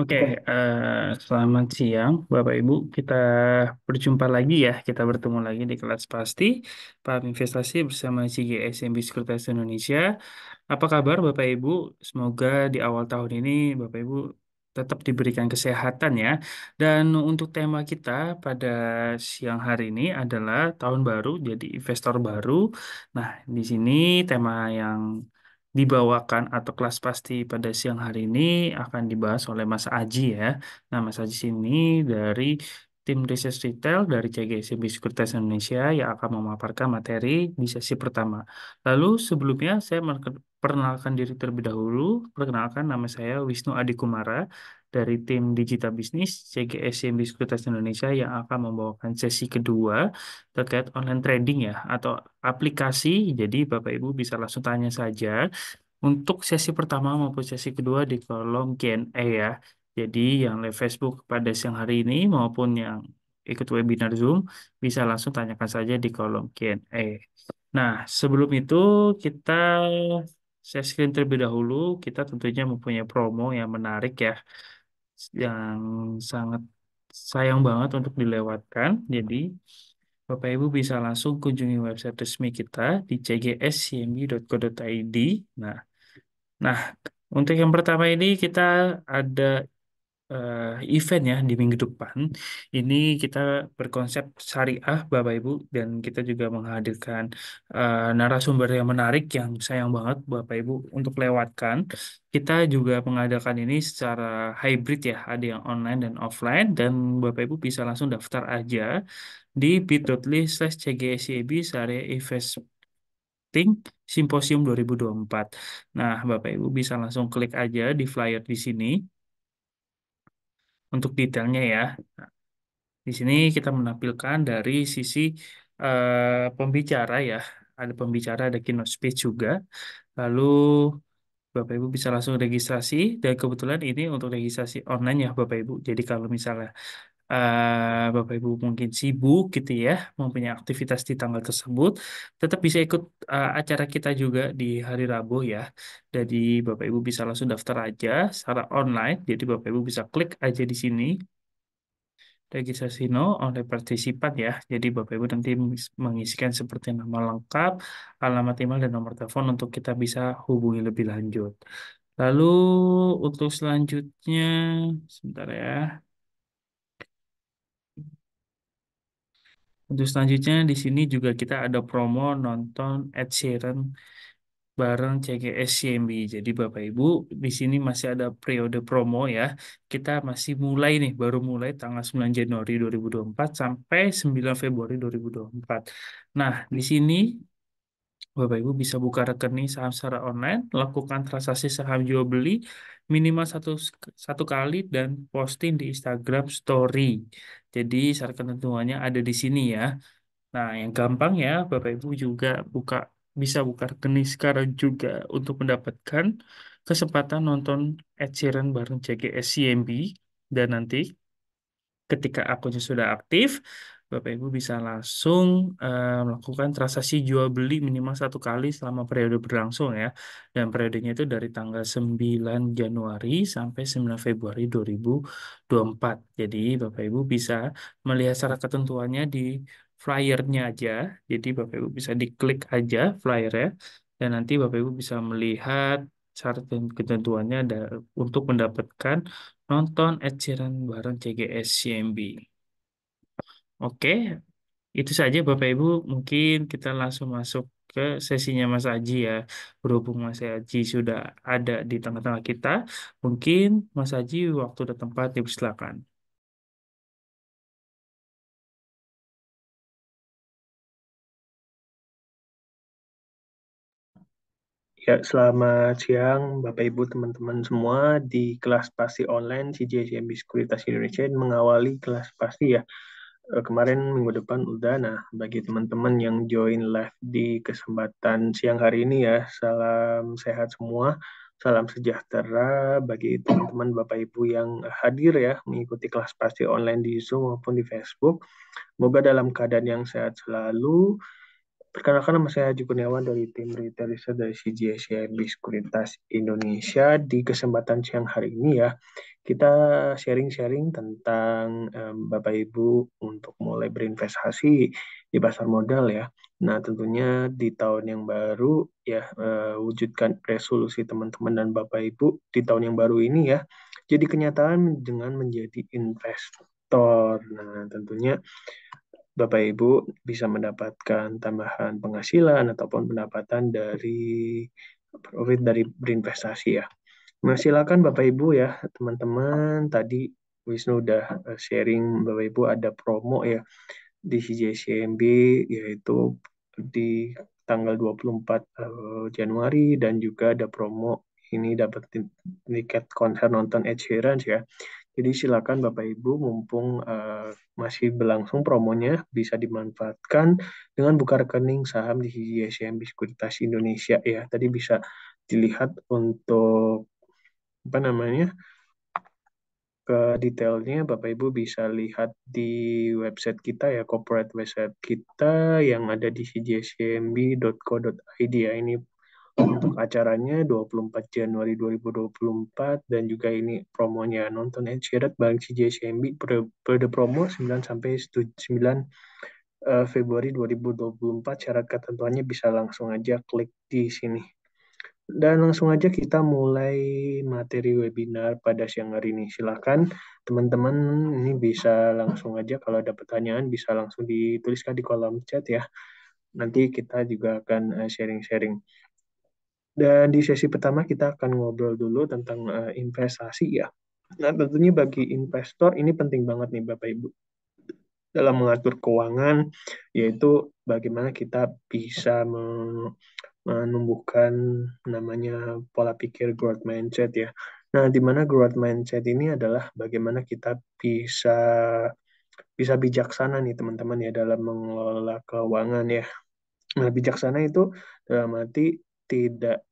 Oke, selamat siang Bapak Ibu. Kita berjumpa lagi ya. Kita bertemu lagi di kelas pasti Paham Investasi bersama CGS MB Sekuritas Indonesia. Apa kabar Bapak Ibu? Semoga di awal tahun ini Bapak Ibu tetap diberikan kesehatan ya. Dan untuk tema kita pada siang hari ini adalah tahun baru, jadi investor baru. Nah, di sini tema yang dibawakan atau kelas pasti pada siang hari ini akan dibahas oleh Mas Aji ya. Nah, Mas Aji sini dari tim riset retail dari CGSMB Sekuritas Indonesia yang akan memaparkan materi di sesi pertama. Lalu sebelumnya saya perkenalkan diri terlebih dahulu. Perkenalkan nama saya Wisnu Adikumara dari tim Digital Business CGSMB Sekuritas Indonesia yang akan membawakan sesi kedua terkait online trading ya atau aplikasi. Jadi Bapak Ibu bisa langsung tanya saja untuk sesi pertama maupun sesi kedua di kolom Q&A ya. Jadi yang live Facebook pada siang hari ini maupun yang ikut webinar Zoom bisa langsung tanyakan saja di kolom Q&A. Nah, sebelum itu kita share screen terlebih dahulu. Kita tentunya mempunyai promo yang menarik ya, yang sangat sayang banget untuk dilewatkan. Jadi Bapak Ibu bisa langsung kunjungi website resmi kita di cgscmb.co.id. Nah, Nah, untuk yang pertama ini kita ada eh, event ya di minggu depan. Ini kita berkonsep syariah, Bapak Ibu, dan kita juga menghadirkan narasumber yang menarik yang sayang banget Bapak Ibu untuk lewatkan. Kita juga mengadakan ini secara hybrid ya, ada yang online dan offline, dan Bapak Ibu bisa langsung daftar aja di bit.ly/cgscb Think Simposium 2024. Nah, Bapak Ibu bisa langsung klik aja di flyer di sini untuk detailnya ya. Di sini kita menampilkan dari sisi pembicara ya. Ada pembicara, ada keynote speech juga. Lalu Bapak Ibu bisa langsung registrasi dan kebetulan ini untuk registrasi online ya Bapak Ibu. Jadi kalau misalnya Bapak Ibu mungkin sibuk gitu ya, mempunyai aktivitas di tanggal tersebut, tetap bisa ikut acara kita juga di hari Rabu ya. Jadi Bapak Ibu bisa langsung daftar aja secara online. Jadi Bapak Ibu bisa klik aja di sini, registrasi no oleh partisipan ya. Jadi Bapak Ibu nanti mengisikan seperti nama lengkap, alamat email dan nomor telepon untuk kita bisa hubungi lebih lanjut. Lalu untuk selanjutnya, sebentar ya. Untuk selanjutnya di sini juga kita ada promo nonton Ed Sheeran bareng CGS CMB. Jadi Bapak Ibu di sini masih ada periode promo ya. Kita masih mulai nih, baru mulai tanggal 9 Januari 2024 sampai 9 Februari 2024. Nah, di sini Bapak Ibu bisa buka rekening saham secara online, lakukan transaksi saham jual beli minimal satu kali dan posting di Instagram Story. Jadi syarat ketentuannya ada di sini ya. Nah, yang gampang ya, Bapak Ibu juga bisa buka rekening sekarang juga untuk mendapatkan kesempatan nonton Ed Sheeran bareng CGS CMB dan nanti ketika akunnya sudah aktif, Bapak Ibu bisa langsung melakukan transaksi jual beli minimal satu kali selama periode berlangsung ya. Dan periodenya itu dari tanggal 9 Januari sampai 9 Februari 2024. Jadi Bapak Ibu bisa melihat syarat ketentuannya di flyernya aja. Jadi Bapak Ibu bisa diklik aja flyer ya. Dan nanti Bapak Ibu bisa melihat syarat dan ketentuannya untuk mendapatkan nonton Ed Sheeran bareng CGS CMB. Oke, itu saja Bapak Ibu. Mungkin kita langsung masuk ke sesinya Mas Aji ya. Berhubung Mas Aji sudah ada di tengah-tengah kita, mungkin Mas Aji waktu dan tempat dipersilakan. Ya, selamat siang Bapak Ibu teman-teman semua di kelas pasti online CGSMB Sekuritas Indonesia mengawali kelas pasti ya. Kemarin minggu depan udah. Nah, bagi teman-teman yang join live di kesempatan siang hari ini ya, salam sehat semua, salam sejahtera bagi teman-teman Bapak Ibu yang hadir ya mengikuti kelas pasti online di Zoom maupun di Facebook. Semoga dalam keadaan yang sehat selalu. Perkenalkan nama saya Haji Kurniawan dari tim Retail Research dari CGSCIB Sekuritas Indonesia. Di kesempatan siang hari ini ya, kita sharing-sharing tentang Bapak Ibu untuk mulai berinvestasi di pasar modal ya. Nah, tentunya di tahun yang baru ya, wujudkan resolusi teman-teman dan Bapak Ibu di tahun yang baru ini ya. Jadi kenyataan dengan menjadi investor. Nah, tentunya Bapak Ibu bisa mendapatkan tambahan penghasilan ataupun pendapatan dari profit dari berinvestasi ya. Nah, silakan Bapak Ibu ya, teman-teman. Tadi Wisnu udah sharing Bapak Ibu ada promo ya di CJCMB, yaitu di tanggal 24 Januari, dan juga ada promo ini dapat tiket konser nonton Ed Sheeran ya. Jadi silakan Bapak Ibu, mumpung masih berlangsung promonya, bisa dimanfaatkan dengan buka rekening saham di CGSMB Sekuritas Indonesia ya. Tadi bisa dilihat untuk apa namanya, ke detailnya Bapak Ibu bisa lihat di website kita ya, corporate website kita yang ada di cjscmb.co.id ya. Ini untuk acaranya 24 Januari 2024, dan juga ini promonya nonton Ed Sheeran bareng CJSCMB periode promo 9 sampai 9 Februari 2024. Syarat ketentuannya bisa langsung aja klik di sini. Dan langsung aja kita mulai materi webinar pada siang hari ini. Silakan teman-teman, ini bisa langsung aja kalau ada pertanyaan bisa langsung dituliskan di kolom chat ya. Nanti kita juga akan sharing-sharing. Dan di sesi pertama kita akan ngobrol dulu tentang investasi ya. Nah, tentunya bagi investor ini penting banget nih Bapak Ibu dalam mengatur keuangan, yaitu bagaimana kita bisa menumbuhkan namanya pola pikir growth mindset ya. Nah, di mana growth mindset ini adalah bagaimana kita bisa bisa bijaksana nih teman-teman ya dalam mengelola keuangan ya. Nah, bijaksana itu dalam arti tidak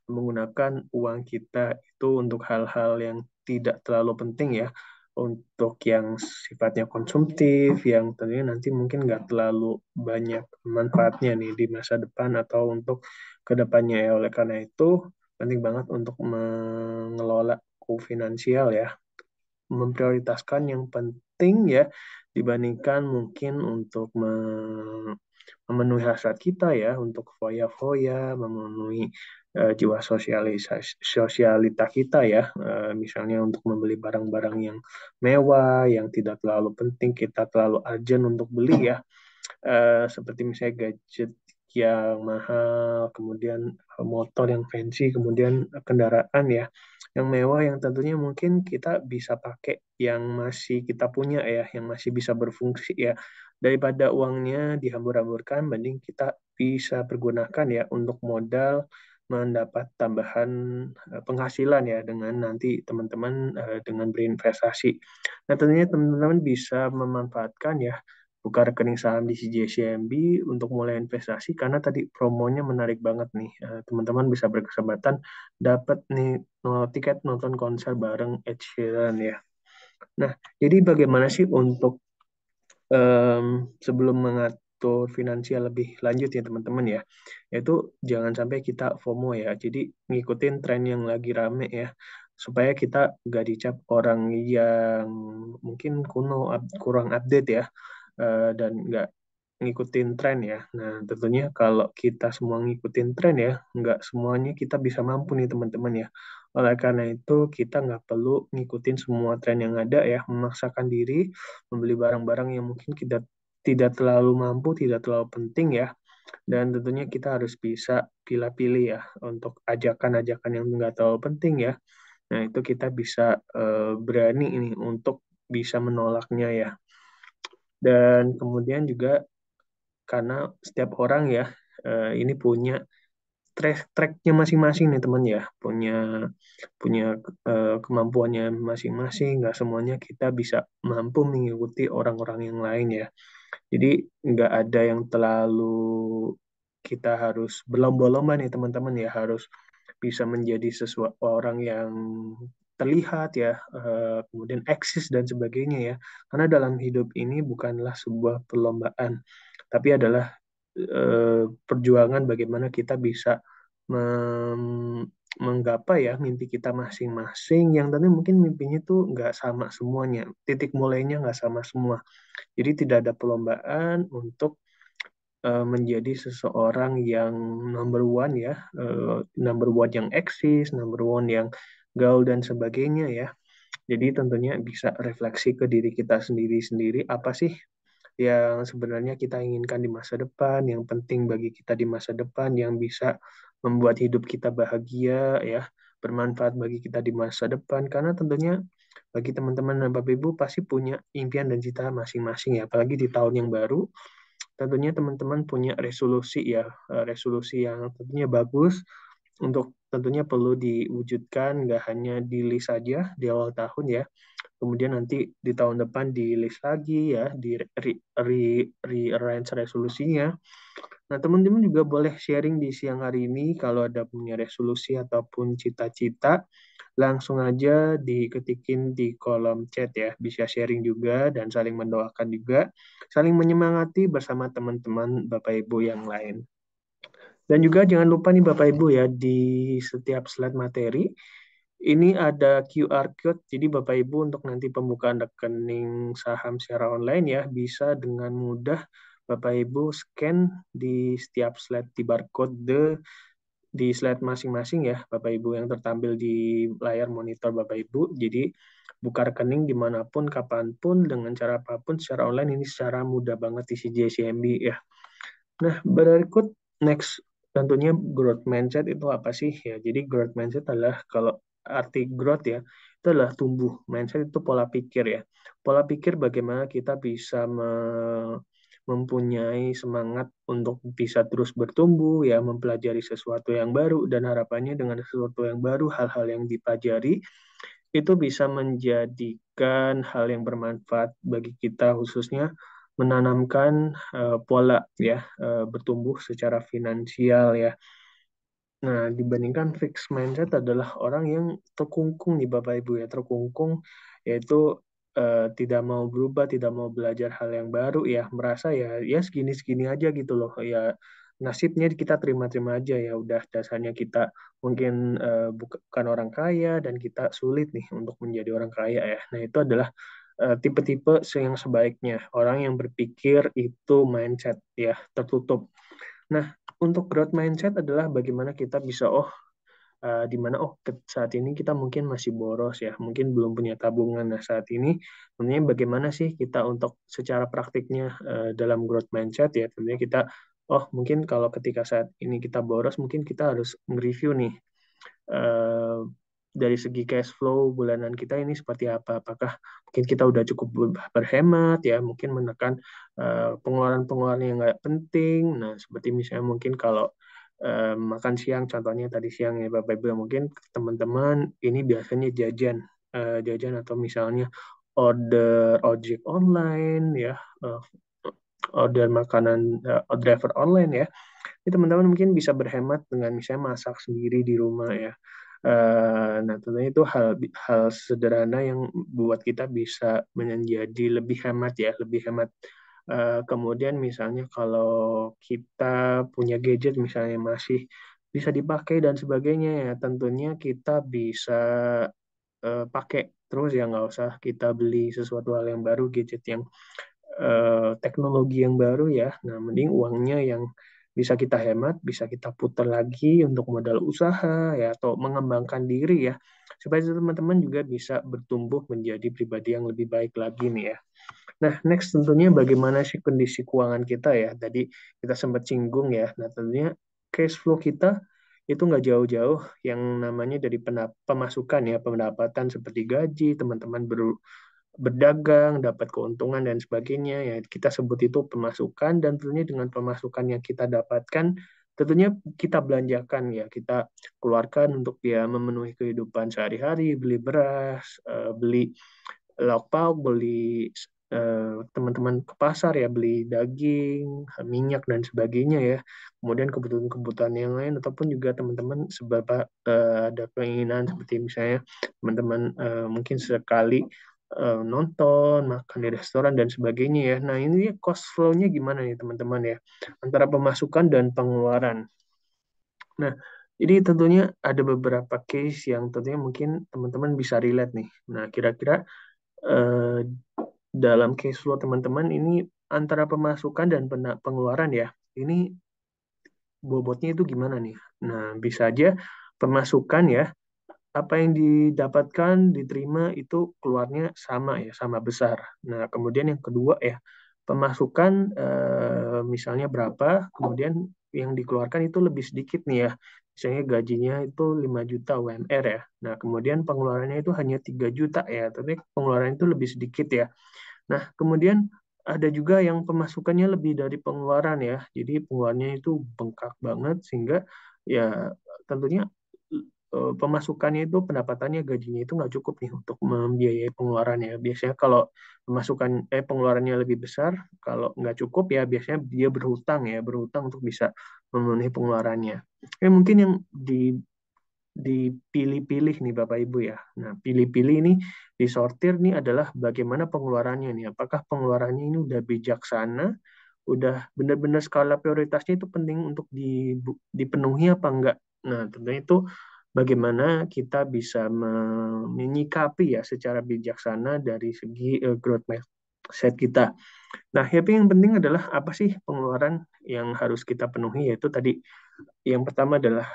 menggunakan uang kita itu untuk hal-hal yang tidak terlalu penting ya, untuk yang sifatnya konsumtif, yang tentunya nanti mungkin nggak terlalu banyak manfaatnya nih di masa depan atau untuk kedepannya ya. Oleh karena itu penting banget untuk mengelola finansial ya, memprioritaskan yang penting ya, dibandingkan mungkin untuk memenuhi hasrat kita ya, untuk foya-foya, memenuhi jiwa sosialita kita ya. Misalnya untuk membeli barang-barang yang mewah, yang tidak terlalu penting, kita terlalu urgent untuk beli ya, seperti misalnya gadget yang mahal, kemudian motor yang fancy, kemudian kendaraan ya yang mewah, yang tentunya mungkin kita bisa pakai yang masih kita punya ya, yang masih bisa berfungsi ya, daripada uangnya dihambur-hamburkan, mending kita bisa pergunakan ya untuk modal mendapat tambahan penghasilan ya dengan nanti teman-teman dengan berinvestasi. Nah, tentunya teman-teman bisa memanfaatkan ya buka rekening saham di CJCMB untuk mulai investasi, karena tadi promonya menarik banget nih. Teman-teman bisa berkesempatan dapat nih tiket nonton konser bareng Ed Sheeran ya. Nah, jadi bagaimana sih untuk sebelum mengatur finansial lebih lanjut ya teman-teman ya, yaitu jangan sampai kita FOMO ya, jadi ngikutin tren yang lagi rame ya, supaya kita nggak dicap orang yang mungkin kurang update ya, dan nggak ngikutin tren ya. Nah, tentunya kalau kita semua ngikutin tren ya, nggak semuanya kita bisa mampu nih teman-teman ya. Oleh karena itu, kita nggak perlu ngikutin semua tren yang ada ya, memaksakan diri membeli barang-barang yang mungkin kita tidak terlalu mampu, tidak terlalu penting ya. Dan tentunya kita harus bisa pilih-pilih ya untuk ajakan-ajakan yang nggak terlalu penting ya. Nah, itu kita bisa berani ini untuk bisa menolaknya ya. Dan kemudian juga karena setiap orang ya ini punya tracknya masing-masing nih teman ya, punya punya kemampuannya masing-masing. Nggak semuanya kita bisa mampu mengikuti orang-orang yang lain ya. Jadi nggak ada yang terlalu kita harus berlomba-lomba nih teman-teman ya, harus bisa menjadi sesuatu orang yang terlihat ya, kemudian eksis dan sebagainya ya. Karena dalam hidup ini bukanlah sebuah perlombaan, tapi adalah perjuangan bagaimana kita bisa menggapai ya mimpi kita masing-masing, yang tentunya mungkin mimpinya tuh nggak sama semuanya, titik mulainya nggak sama semua. Jadi tidak ada perlombaan untuk menjadi seseorang yang number one ya, number one yang eksis, number one yang gaul dan sebagainya ya. Jadi tentunya bisa refleksi ke diri kita sendiri-sendiri, apa sih yang sebenarnya kita inginkan di masa depan, yang penting bagi kita di masa depan, yang bisa membuat hidup kita bahagia ya, bermanfaat bagi kita di masa depan. Karena tentunya bagi teman-teman dan Bapak Ibu pasti punya impian dan cita masing-masing ya, apalagi di tahun yang baru. Tentunya teman-teman punya resolusi ya, resolusi yang tentunya bagus untuk tentunya perlu diwujudkan, nggak hanya di list saja di awal tahun ya, kemudian nanti di tahun depan di list lagi ya, di rearrange resolusinya. Nah, teman-teman juga boleh sharing di siang hari ini kalau ada punya resolusi ataupun cita-cita, langsung aja diketikin di kolom chat ya. Bisa sharing juga dan saling mendoakan juga, saling menyemangati bersama teman-teman Bapak Ibu yang lain. Dan juga jangan lupa nih Bapak Ibu ya, di setiap slide materi ini ada QR code, jadi Bapak Ibu untuk nanti pembukaan rekening saham secara online ya, bisa dengan mudah Bapak Ibu scan di setiap slide di barcode di slide masing-masing ya, Bapak Ibu yang tertampil di layar monitor Bapak Ibu. Jadi buka rekening dimanapun, kapanpun, dengan cara apapun secara online ini secara mudah banget di CJCMB ya. Nah, berikut next tentunya growth mindset itu apa sih ya? Jadi growth mindset adalah kalau arti growth ya, itu adalah tumbuh. Mindset itu pola pikir ya. Pola pikir bagaimana kita bisa mempunyai semangat untuk bisa terus bertumbuh ya, mempelajari sesuatu yang baru dan harapannya dengan sesuatu yang baru, hal-hal yang dipelajari itu bisa menjadikan hal yang bermanfaat bagi kita khususnya menanamkan pola ya bertumbuh secara finansial ya. Nah, dibandingkan fixed mindset adalah orang yang terkungkung nih Bapak Ibu ya, terkungkung yaitu tidak mau berubah, tidak mau belajar hal yang baru ya, merasa ya segini-segini aja gitu loh. Ya nasibnya kita terima-terima aja ya, udah dasarnya kita mungkin bukan orang kaya dan kita sulit nih untuk menjadi orang kaya ya. Nah, itu adalah tipe-tipe yang sebaiknya orang yang berpikir itu mindset ya tertutup. Nah, untuk growth mindset adalah bagaimana kita bisa di mana saat ini kita mungkin masih boros ya, mungkin belum punya tabungan. Nah, saat ini sebenarnya bagaimana sih kita untuk secara praktiknya dalam growth mindset ya, tentunya kita mungkin kalau ketika saat ini kita boros, mungkin kita harus mereview nih eh, dari segi cash flow bulanan kita ini seperti apa. Apakah mungkin kita udah cukup berhemat ya, mungkin menekan pengeluaran-pengeluaran yang nggak penting. Nah, seperti misalnya mungkin kalau makan siang, contohnya tadi siang ya Bapak Ibu, mungkin teman-teman ini biasanya jajan atau misalnya order ojek online ya, eh, order makanan, driver online ya, ini teman-teman mungkin bisa berhemat dengan misalnya masak sendiri di rumah ya. Nah, tentunya itu hal hal sederhana yang buat kita bisa menjadi lebih hemat ya, lebih hemat. Kemudian misalnya kalau kita punya gadget misalnya masih bisa dipakai dan sebagainya ya, tentunya kita bisa pakai terus ya, nggak usah kita beli sesuatu hal yang baru, gadget yang teknologi yang baru ya. Nah, mending uangnya yang bisa kita hemat, bisa kita putar lagi untuk modal usaha ya, atau mengembangkan diri ya, supaya teman-teman juga bisa bertumbuh menjadi pribadi yang lebih baik lagi nih ya. Nah, next tentunya bagaimana sih kondisi keuangan kita ya. Tadi kita sempat singgung ya. Nah, tentunya cash flow kita itu nggak jauh-jauh yang namanya dari pemasukan ya, pendapatan seperti gaji, teman-teman berdagang, dapat keuntungan dan sebagainya ya, kita sebut itu pemasukan. Dan tentunya dengan pemasukan yang kita dapatkan tentunya kita belanjakan ya, kita keluarkan untuk ya memenuhi kehidupan sehari-hari, beli beras, beli lauk pauk, beli teman-teman ke pasar ya, beli daging, minyak dan sebagainya ya. Kemudian kebutuhan-kebutuhan yang lain ataupun juga teman-teman seberapa ada keinginan seperti misalnya teman-teman mungkin sekali nonton, makan di restoran dan sebagainya ya. Nah, ini cost flow-nya gimana nih teman-teman ya antara pemasukan dan pengeluaran. Nah, Jadi tentunya ada beberapa case yang tentunya mungkin teman-teman bisa relate nih. Nah, kira-kira eh, dalam case flow teman-teman ini antara pemasukan dan pengeluaran ya, ini bobotnya itu gimana nih? Nah, bisa aja pemasukan ya, apa yang didapatkan, diterima itu keluarnya sama ya, sama besar. Nah, kemudian yang kedua ya, pemasukan misalnya berapa, kemudian yang dikeluarkan itu lebih sedikit nih ya. Misalnya gajinya itu 5 juta UMR ya. Nah, kemudian pengeluarannya itu hanya 3 juta ya, tapi pengeluaran itu lebih sedikit ya. Nah, kemudian ada juga yang pemasukannya lebih dari pengeluaran ya. Jadi pengeluarannya itu bengkak banget sehingga ya tentunya pemasukannya itu pendapatannya gajinya itu nggak cukup nih untuk membiayai pengeluarannya. Biasanya kalau pengeluarannya lebih besar, kalau nggak cukup ya biasanya dia berhutang ya, berhutang untuk bisa memenuhi pengeluarannya. Mungkin yang dipilih-pilih nih Bapak Ibu ya. Nah, pilih-pilih ini disortir nih adalah bagaimana pengeluarannya nih. Apakah pengeluarannya ini udah bijaksana, udah benar-benar skala prioritasnya itu penting untuk dipenuhi apa enggak. Nah, tentunya itu bagaimana kita bisa menyikapi ya secara bijaksana dari segi growth mindset kita. Nah, tapi yang penting adalah apa sih pengeluaran yang harus kita penuhi, yaitu tadi yang pertama adalah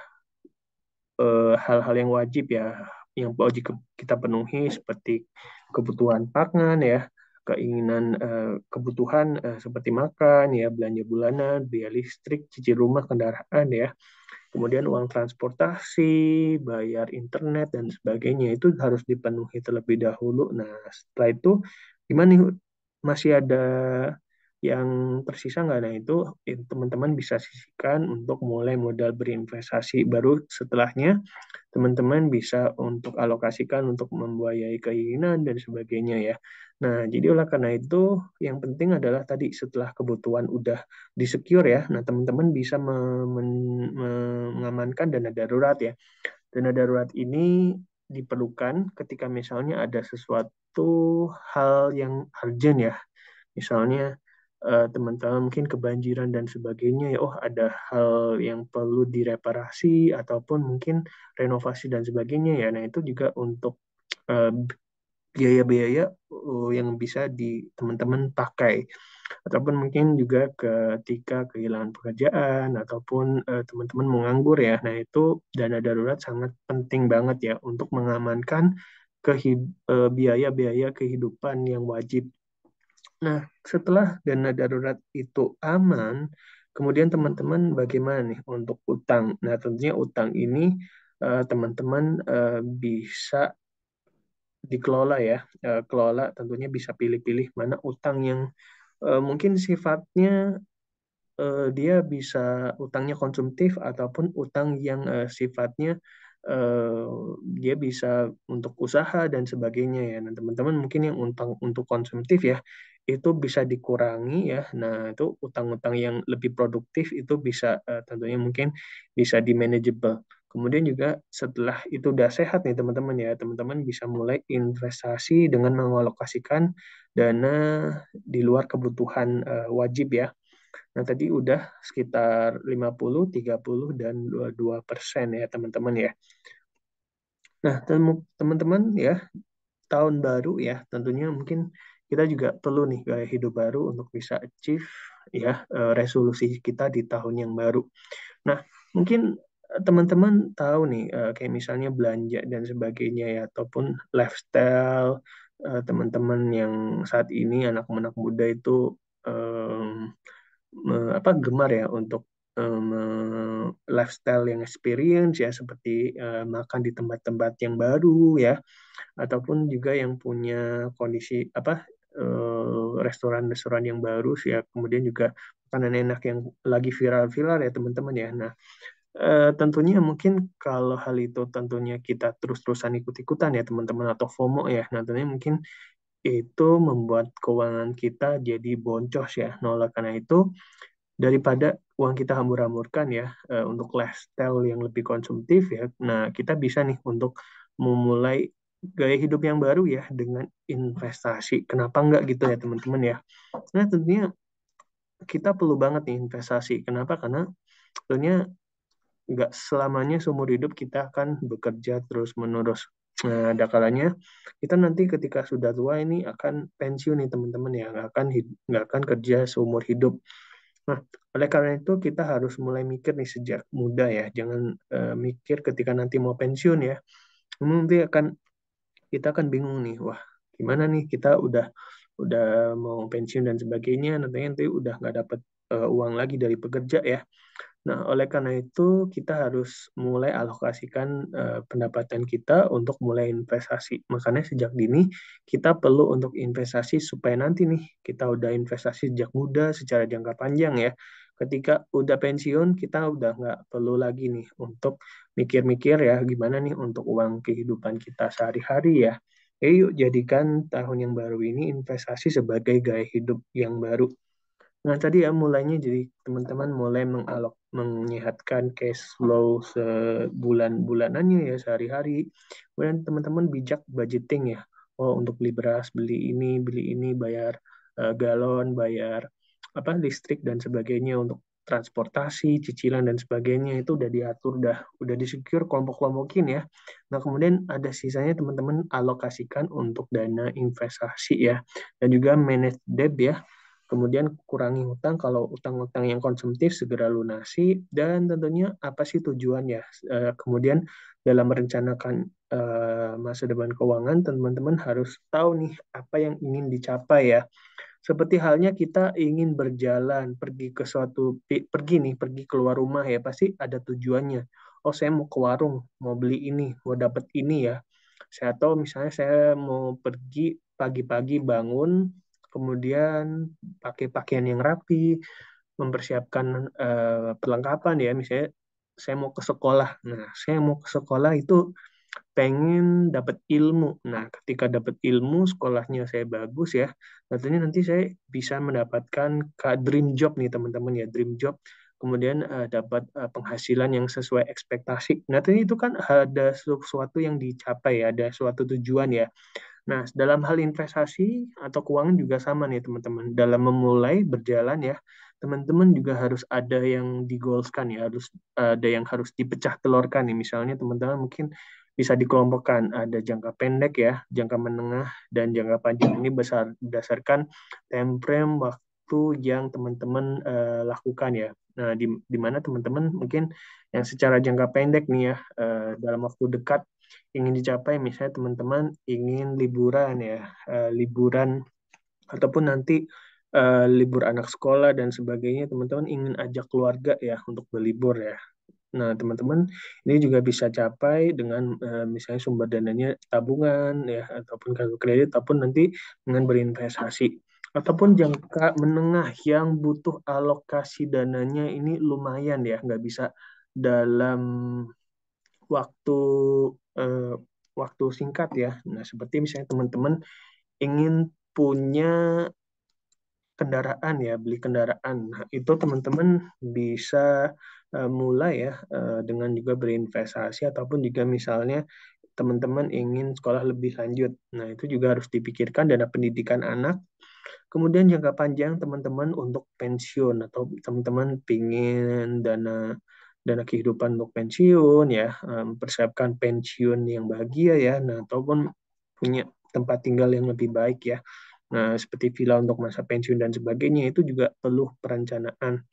hal-hal yang wajib ya, yang wajib kita penuhi seperti kebutuhan pangan ya, keinginan kebutuhan seperti makan ya, belanja bulanan, biaya listrik, cicil rumah, kendaraan ya, kemudian uang transportasi, bayar internet dan sebagainya itu harus dipenuhi terlebih dahulu. Nah, setelah itu gimana nih, masih ada yang tersisa nggak? Nah, itu teman-teman bisa sisihkan untuk mulai modal berinvestasi. Baru setelahnya teman-teman bisa untuk alokasikan untuk membiayai keinginan dan sebagainya ya. Nah, jadi oleh karena itu yang penting adalah tadi setelah kebutuhan udah disecure ya, nah teman-teman bisa mengamankan dana darurat ya. Dana darurat ini diperlukan ketika misalnya ada sesuatu hal yang urgent ya. Misalnya teman-teman mungkin kebanjiran dan sebagainya ya, oh ada hal yang perlu direparasi ataupun mungkin renovasi dan sebagainya ya. Nah, itu juga untuk eh, biaya-biaya yang bisa di teman-teman pakai, ataupun mungkin juga ketika kehilangan pekerjaan ataupun teman-teman menganggur ya. Nah, itu dana darurat sangat penting banget ya untuk mengamankan biaya-biaya kehidupan yang wajib. Nah, setelah dana darurat itu aman, kemudian teman-teman bagaimana nih untuk utang? Nah, tentunya utang ini teman-teman bisa dikelola ya. Kelola tentunya bisa pilih-pilih mana utang yang mungkin sifatnya dia bisa utangnya konsumtif ataupun utang yang sifatnya eh, dia bisa untuk usaha dan sebagainya ya. Nah, teman-teman mungkin yang utang untuk konsumtif ya itu bisa dikurangi ya. Nah, itu utang-utang yang lebih produktif itu bisa tentunya mungkin bisa di manageable. Kemudian juga setelah itu udah sehat nih teman-teman ya, teman-teman bisa mulai investasi dengan mengalokasikan dana di luar kebutuhan wajib ya. Nah, tadi udah sekitar 50, 30, dan 22% ya, teman-teman ya. Nah, teman-teman ya, tahun baru ya, tentunya mungkin kita juga perlu nih gaya hidup baru untuk bisa achieve ya resolusi kita di tahun yang baru. Nah, mungkin teman-teman tahu nih kayak misalnya belanja dan sebagainya ya, ataupun lifestyle teman-teman yang saat ini anak-anak muda itu gemar ya untuk lifestyle yang experience ya, seperti makan di tempat-tempat yang baru ya, ataupun juga yang punya kondisi restoran-restoran yang baru ya, kemudian juga makanan enak yang lagi viral-viral ya teman-teman ya. Nah, tentunya mungkin kalau hal itu tentunya kita terus-terusan ikut-ikutan ya teman-teman, atau FOMO ya, nah tentunya mungkin itu membuat keuangan kita jadi boncos ya. Nah, oleh karena itu daripada uang kita hambur-hamburkan ya untuk lifestyle yang lebih konsumtif ya. Nah, kita bisa nih untuk memulai gaya hidup yang baru ya dengan investasi. Kenapa enggak gitu ya teman-teman ya. Nah, tentunya kita perlu banget nih investasi. Kenapa? Karena tentunya nggak selamanya seumur hidup kita akan bekerja terus-menerus. Nah, ada kalanya kita nanti ketika sudah tua ini akan pensiun nih teman-teman ya, nggak akan kerja seumur hidup. Nah, oleh karena itu kita harus mulai mikir nih sejak muda ya, jangan mikir ketika nanti mau pensiun ya. Nanti kita akan bingung nih, wah gimana nih kita udah mau pensiun dan sebagainya, nanti udah nggak dapat uang lagi dari pekerja ya. Nah, oleh karena itu kita harus mulai alokasikan pendapatan kita untuk mulai investasi. Makanya sejak dini kita perlu untuk investasi supaya nanti nih kita udah investasi sejak muda secara jangka panjang ya. Ketika udah pensiun kita udah nggak perlu lagi nih untuk mikir-mikir ya gimana nih untuk uang kehidupan kita sehari-hari ya. Yuk jadikan tahun yang baru ini investasi sebagai gaya hidup yang baru. Nah, tadi ya mulainya jadi teman-teman mulai menyehatkan cash flow sebulan-bulanannya ya sehari-hari. Kemudian teman-teman bijak budgeting ya. Oh, untuk beli beras, beli ini, bayar galon, bayar listrik dan sebagainya untuk transportasi, cicilan dan sebagainya itu udah diatur, udah disecure kelompok-kelompokin ya. Nah, kemudian ada sisanya teman-teman alokasikan untuk dana investasi ya dan juga manage debt ya. Kemudian kurangi hutang, kalau utang-utang yang konsumtif segera lunasi, dan tentunya apa sih tujuannya. Kemudian dalam merencanakan masa depan keuangan, teman-teman harus tahu nih apa yang ingin dicapai ya. Seperti halnya kita ingin berjalan, pergi keluar rumah ya, pasti ada tujuannya. Oh, saya mau ke warung, mau beli ini, mau dapat ini ya. Saya tahu misalnya saya mau pergi pagi-pagi bangun, kemudian pakai pakaian yang rapi, mempersiapkan perlengkapan ya, misalnya saya mau ke sekolah. Nah, saya mau ke sekolah itu pengen dapat ilmu. Nah, ketika dapat ilmu, sekolahnya saya bagus ya, tentunya nanti saya bisa mendapatkan dream job nih teman-teman ya, dream job. Kemudian dapat penghasilan yang sesuai ekspektasi. Nah, itu kan ada sesuatu yang dicapai ya, ada suatu tujuan ya. Nah, dalam hal investasi atau keuangan juga sama nih teman-teman. Dalam memulai berjalan ya, teman-teman juga harus ada yang digolskan ya, harus ada yang harus dipecah telurkan nih. Misalnya teman-teman mungkin bisa dikelompokkan, ada jangka pendek ya, jangka menengah, dan jangka panjang. Ini berdasarkan time frame waktu yang teman-teman lakukan ya. Nah, di mana teman-teman mungkin yang secara jangka pendek nih ya, dalam waktu dekat ingin dicapai, misalnya teman-teman ingin liburan ya, liburan ataupun nanti libur anak sekolah dan sebagainya, teman-teman ingin ajak keluarga ya untuk berlibur ya. Nah, teman-teman ini juga bisa capai dengan misalnya sumber dananya tabungan ya ataupun kartu kredit ataupun nanti dengan berinvestasi ataupun jangka menengah yang butuh alokasi dananya ini lumayan ya, nggak bisa dalam waktu eh, waktu singkat ya. Nah, seperti misalnya teman-teman ingin punya kendaraan ya, beli kendaraan. Nah, itu teman-teman bisa mulai ya dengan juga berinvestasi ataupun juga misalnya teman-teman ingin sekolah lebih lanjut. Nah, itu juga harus dipikirkan dana pendidikan anak. Kemudian jangka panjang teman-teman untuk pensiun atau teman-teman pingin dana dana kehidupan untuk pensiun ya, mempersiapkan pensiun yang bahagia ya, nah ataupun punya tempat tinggal yang lebih baik ya. Nah, seperti villa untuk masa pensiun dan sebagainya itu juga perlu perencanaan.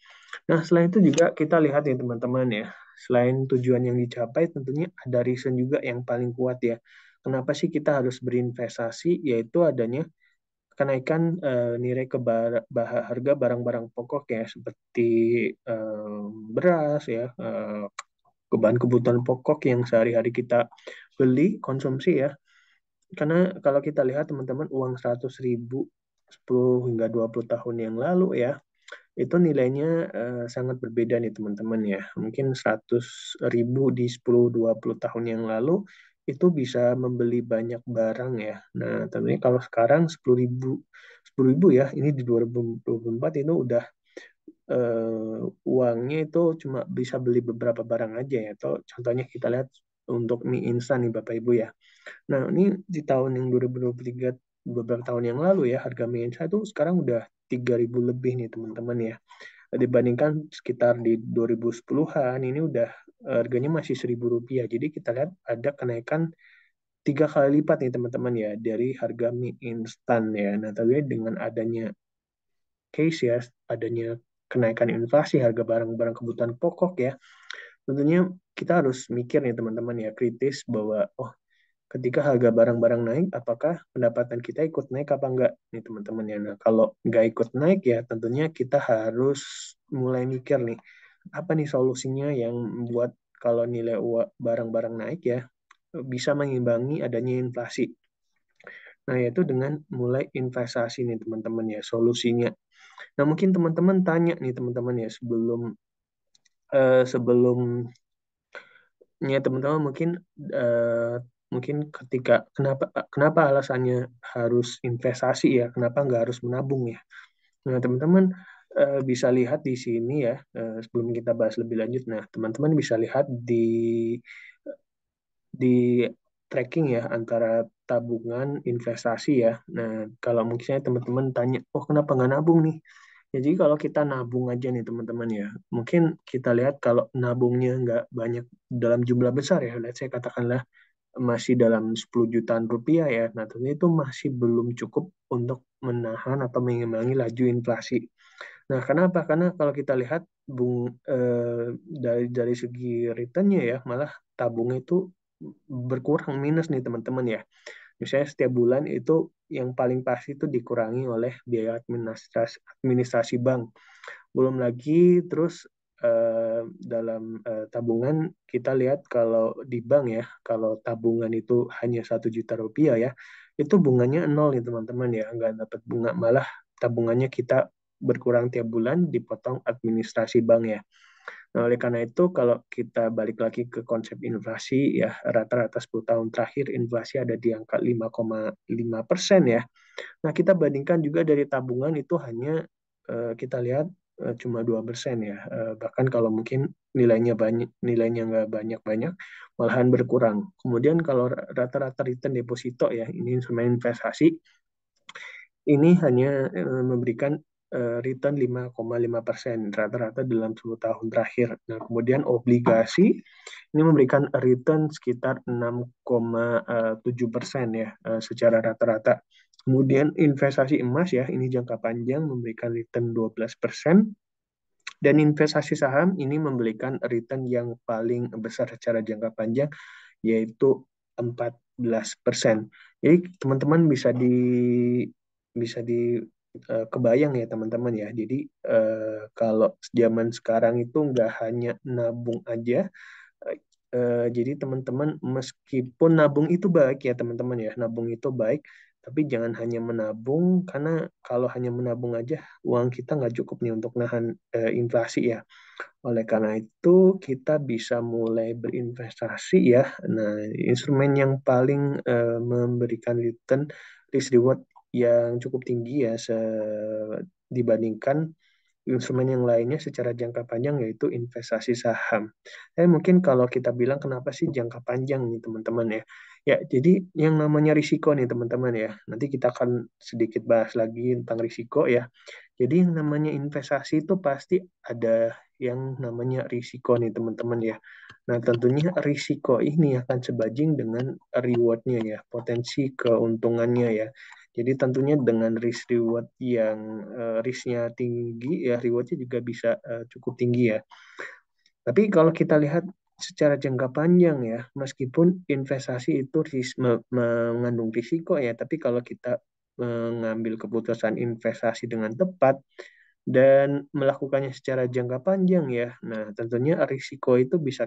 Nah, selain itu juga kita lihat ya teman-teman ya, selain tujuan yang dicapai tentunya ada reason juga yang paling kuat ya. Kenapa sih kita harus berinvestasi? Yaitu adanya kenaikan nilai harga barang-barang pokok ya seperti beras ya, kebutuhan kebutuhan pokok yang sehari-hari kita beli konsumsi ya. Karena kalau kita lihat teman-teman uang 100.000 10 hingga 20 tahun yang lalu ya, itu nilainya sangat berbeda nih teman-teman ya. Mungkin 100.000 di 10-20 tahun yang lalu itu bisa membeli banyak barang ya. Nah, tentunya kalau sekarang 10.000 ya, ini di 2024 itu udah uangnya itu cuma bisa beli beberapa barang aja ya. Atau contohnya kita lihat untuk mie instan nih Bapak Ibu ya. Nah, ini di tahun yang 2023 beberapa tahun yang lalu ya, harga mie instan itu sekarang udah 3.000 lebih nih teman-teman ya, dibandingkan sekitar di 2010-an ini udah harganya masih Rp1.000. Jadi kita lihat ada kenaikan 3 kali lipat nih teman-teman ya dari harga mie instan ya. Nah, tapi dengan adanya case ya, adanya kenaikan inflasi harga barang-barang kebutuhan pokok ya, tentunya kita harus mikir nih teman-teman ya, kritis bahwa oh, ketika harga barang-barang naik, apakah pendapatan kita ikut naik apa enggak nih teman-teman ya. Nah, kalau nggak ikut naik ya tentunya kita harus mulai mikir nih, apa nih solusinya yang membuat kalau nilai barang-barang naik ya bisa mengimbangi adanya inflasi. Nah, yaitu dengan mulai investasi nih teman-teman ya solusinya. Nah, mungkin teman-teman tanya nih teman-teman ya sebelumnya teman-teman mungkin eh, mungkin ketika kenapa kenapa alasannya harus investasi ya, kenapa nggak harus menabung ya. Nah, teman-teman bisa lihat di sini ya, sebelum kita bahas lebih lanjut. Nah, teman-teman bisa lihat di tracking ya antara tabungan investasi ya. Nah, kalau mungkin teman-teman tanya, oh kenapa nggak nabung nih? Ya, jadi kalau kita nabung aja nih teman-teman ya, mungkin kita lihat kalau nabungnya nggak banyak dalam jumlah besar ya, let's say katakanlah masih dalam 10 jutaan rupiah ya, nah tentunya itu masih belum cukup untuk menahan atau mengimbangi laju inflasi. Nah, kenapa? Karena kalau kita lihat dari segi returnnya ya, malah tabung itu berkurang minus nih teman-teman ya. Misalnya setiap bulan itu yang paling pasti itu dikurangi oleh biaya administrasi bank. Belum lagi terus dalam tabungan kita lihat kalau di bank ya, kalau tabungan itu hanya 1 juta rupiah ya, itu bunganya nol nih teman-teman ya, nggak dapat bunga, malah tabungannya kita berkurang tiap bulan dipotong administrasi bank ya. Nah, oleh karena itu, kalau kita balik lagi ke konsep inflasi, ya rata-rata 10 tahun terakhir inflasi ada di angka 5,5% ya. Nah, kita bandingkan juga dari tabungan itu hanya kita lihat cuma 2% ya. Bahkan kalau mungkin nilainya nggak banyak-banyak, malahan berkurang. Kemudian kalau rata-rata return deposito ya, ini instrumen investasi, ini hanya memberikan return 5,5% rata-rata dalam 10 tahun terakhir. Nah, kemudian obligasi ini memberikan return sekitar 6,7% ya secara rata-rata. Kemudian investasi emas ya, ini jangka panjang memberikan return 12%. Dan investasi saham ini memberikan return yang paling besar secara jangka panjang, yaitu 14%. Jadi teman-teman bisa di kebayang ya teman-teman ya. Jadi kalau zaman sekarang itu nggak hanya nabung aja, jadi teman-teman meskipun nabung itu baik ya teman-teman ya, nabung itu baik, tapi jangan hanya menabung karena kalau hanya menabung aja uang kita nggak cukup nih untuk nahan inflasi ya. Oleh karena itu, kita bisa mulai berinvestasi ya. Nah, instrumen yang paling memberikan return risk reward yang cukup tinggi ya dibandingkan instrumen yang lainnya secara jangka panjang yaitu investasi saham. Mungkin kalau kita bilang kenapa sih jangka panjang nih teman-teman ya. Ya, jadi yang namanya risiko nih teman-teman ya. Nanti kita akan sedikit bahas lagi tentang risiko ya. Jadi yang namanya investasi itu pasti ada yang namanya risiko nih teman-teman ya. Nah, tentunya risiko ini akan sebanding dengan rewardnya ya, potensi keuntungannya ya. Jadi tentunya dengan risk reward yang risknya tinggi ya, rewardnya juga bisa cukup tinggi ya. Tapi kalau kita lihat secara jangka panjang ya, meskipun investasi itu mengandung risiko ya, tapi kalau kita mengambil keputusan investasi dengan tepat dan melakukannya secara jangka panjang ya, nah tentunya risiko itu bisa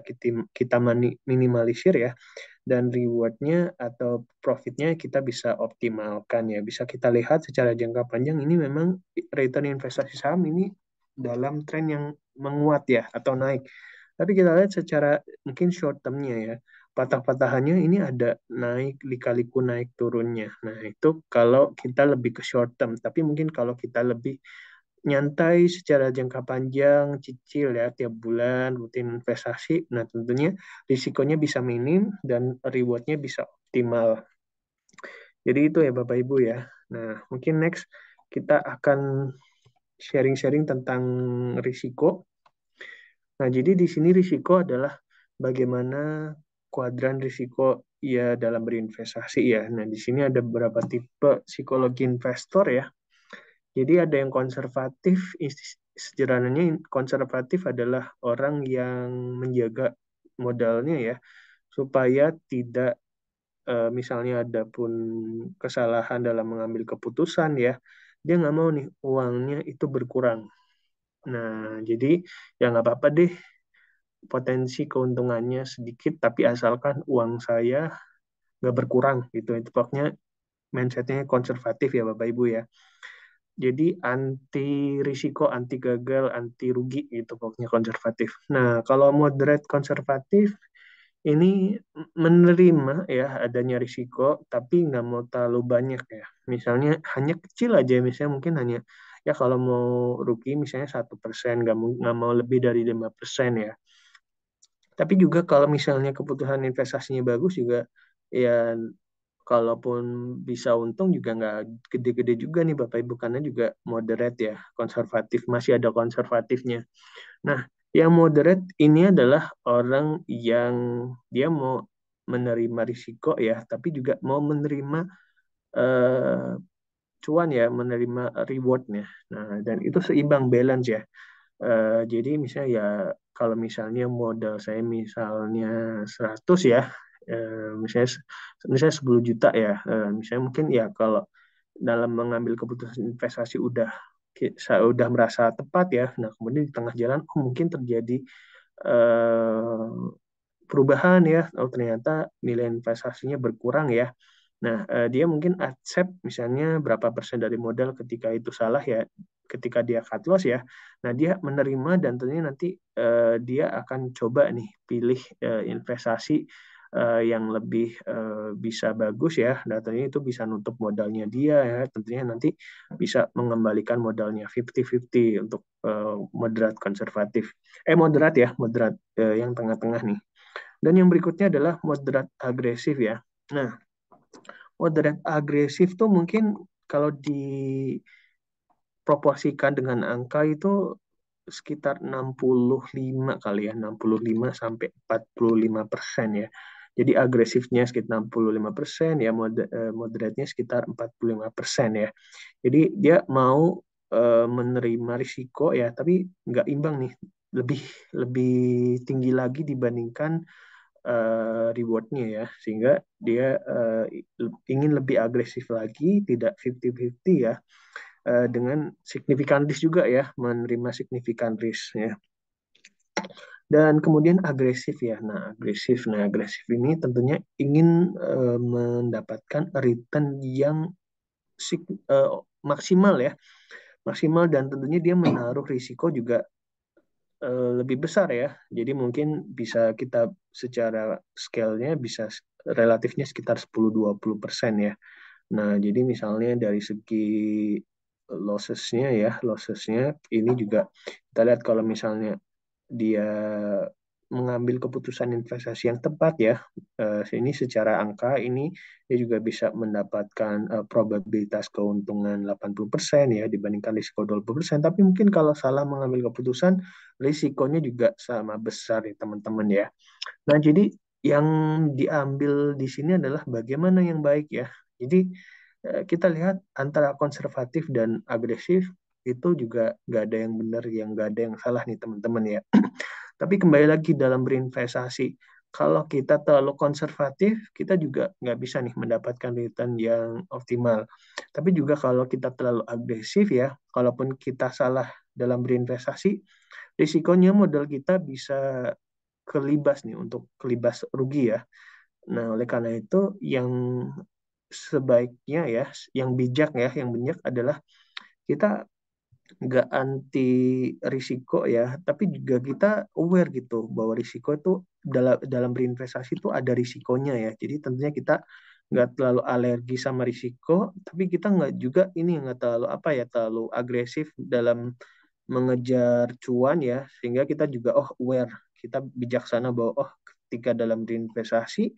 kita minimalisir ya, dan rewardnya atau profitnya kita bisa optimalkan ya. Bisa kita lihat secara jangka panjang ini memang return investasi saham ini dalam tren yang menguat ya atau naik. Tapi kita lihat secara mungkin short termnya ya, patah-patahannya ini ada naik lika-liku naik turunnya. Nah, itu kalau kita lebih ke short term. Tapi mungkin kalau kita lebih nyantai secara jangka panjang, cicil ya tiap bulan, rutin investasi, nah tentunya risikonya bisa minim dan rewardnya bisa optimal. Jadi itu ya Bapak Ibu ya. Nah, mungkin next kita akan sharing-sharing tentang risiko. Nah, jadi di sini risiko adalah bagaimana kuadran risiko ya dalam berinvestasi ya. Nah, di sini ada beberapa tipe psikologi investor ya. Jadi ada yang konservatif, sederhananya konservatif adalah orang yang menjaga modalnya ya, supaya tidak misalnya ada pun kesalahan dalam mengambil keputusan ya, dia nggak mau nih uangnya itu berkurang. Nah, jadi ya nggak apa-apa deh potensi keuntungannya sedikit, tapi asalkan uang saya nggak berkurang gitu. Itu pokoknya mindsetnya konservatif ya Bapak Ibu ya. Jadi anti risiko, anti gagal, anti rugi gitu pokoknya konservatif. Nah, kalau moderate konservatif ini menerima ya adanya risiko, tapi nggak mau terlalu banyak ya. Misalnya hanya kecil aja, misalnya mungkin hanya ya kalau mau rugi misalnya 1%, nggak mau lebih dari 5% ya. Tapi juga kalau misalnya keputusan investasinya bagus juga ya kalaupun bisa untung juga nggak gede-gede juga nih Bapak Ibu karena juga moderate ya, konservatif, masih ada konservatifnya. Nah, yang moderate ini adalah orang yang dia mau menerima risiko ya, tapi juga mau menerima eh, cuan ya, menerima rewardnya. Nah, dan itu seimbang balance ya. Jadi misalnya ya kalau misalnya modal saya misalnya 100 ya, misalnya 10 juta ya, misalnya mungkin ya kalau dalam mengambil keputusan investasi saya udah merasa tepat ya. Nah, kemudian di tengah jalan mungkin terjadi eh, perubahan ya, oh ternyata nilai investasinya berkurang ya. Nah, dia mungkin accept misalnya berapa persen dari modal ketika itu salah ya, ketika dia cut loss ya. Nah, dia menerima dan tentunya nanti dia akan coba nih pilih investasi yang lebih bisa bagus ya. Dan tentunya itu bisa nutup modalnya dia ya. Tentunya nanti bisa mengembalikan modalnya 50-50 untuk moderat konservatif. Moderat ya, moderat yang tengah-tengah nih. Dan yang berikutnya adalah moderat agresif ya. Nah, moderat agresif tuh mungkin kalau diproporsikan dengan angka itu sekitar 65 kali ya, 65 sampai 45% ya. Jadi agresifnya sekitar 65%, ya moderatnya sekitar 45% ya. Jadi dia mau menerima risiko ya, tapi nggak imbang nih, lebih lebih tinggi lagi dibandingkan rewardnya ya, sehingga dia ingin lebih agresif lagi, tidak 50-50 ya, dengan signifikan risk juga ya, menerima signifikan risk ya. Dan kemudian agresif ya. Nah, agresif ini tentunya ingin mendapatkan return yang maksimal ya, maksimal dan tentunya dia menaruh risiko juga lebih besar ya. Jadi mungkin bisa kita secara scale-nya bisa relatifnya sekitar 10-20% ya. Nah, jadi misalnya dari segi lossesnya ini juga kita lihat kalau misalnya dia mengambil keputusan investasi yang tepat ya, ini secara angka ini dia juga bisa mendapatkan probabilitas keuntungan 80% ya dibandingkan risiko 20%. Tapi mungkin kalau salah mengambil keputusan, risikonya juga sama besar ya teman-teman ya. Nah, jadi yang diambil di sini adalah bagaimana yang baik ya. Jadi kita lihat antara konservatif dan agresif itu juga nggak ada yang benar, yang nggak ada yang salah nih teman-teman ya. Tapi kembali lagi dalam berinvestasi, kalau kita terlalu konservatif, kita juga nggak bisa nih mendapatkan return yang optimal. Tapi juga kalau kita terlalu agresif ya, kalaupun kita salah dalam berinvestasi, risikonya modal kita bisa kelibas nih untuk kelibas rugi ya. Nah, oleh karena itu yang sebaiknya ya, yang bijak adalah kita nggak anti risiko ya, tapi juga kita aware gitu bahwa risiko itu dalam dalam berinvestasi itu ada risikonya ya. Jadi tentunya kita nggak terlalu alergi sama risiko, tapi kita nggak juga ini nggak terlalu apa ya terlalu agresif dalam mengejar cuan ya, sehingga kita juga aware, kita bijaksana bahwa ketika dalam berinvestasi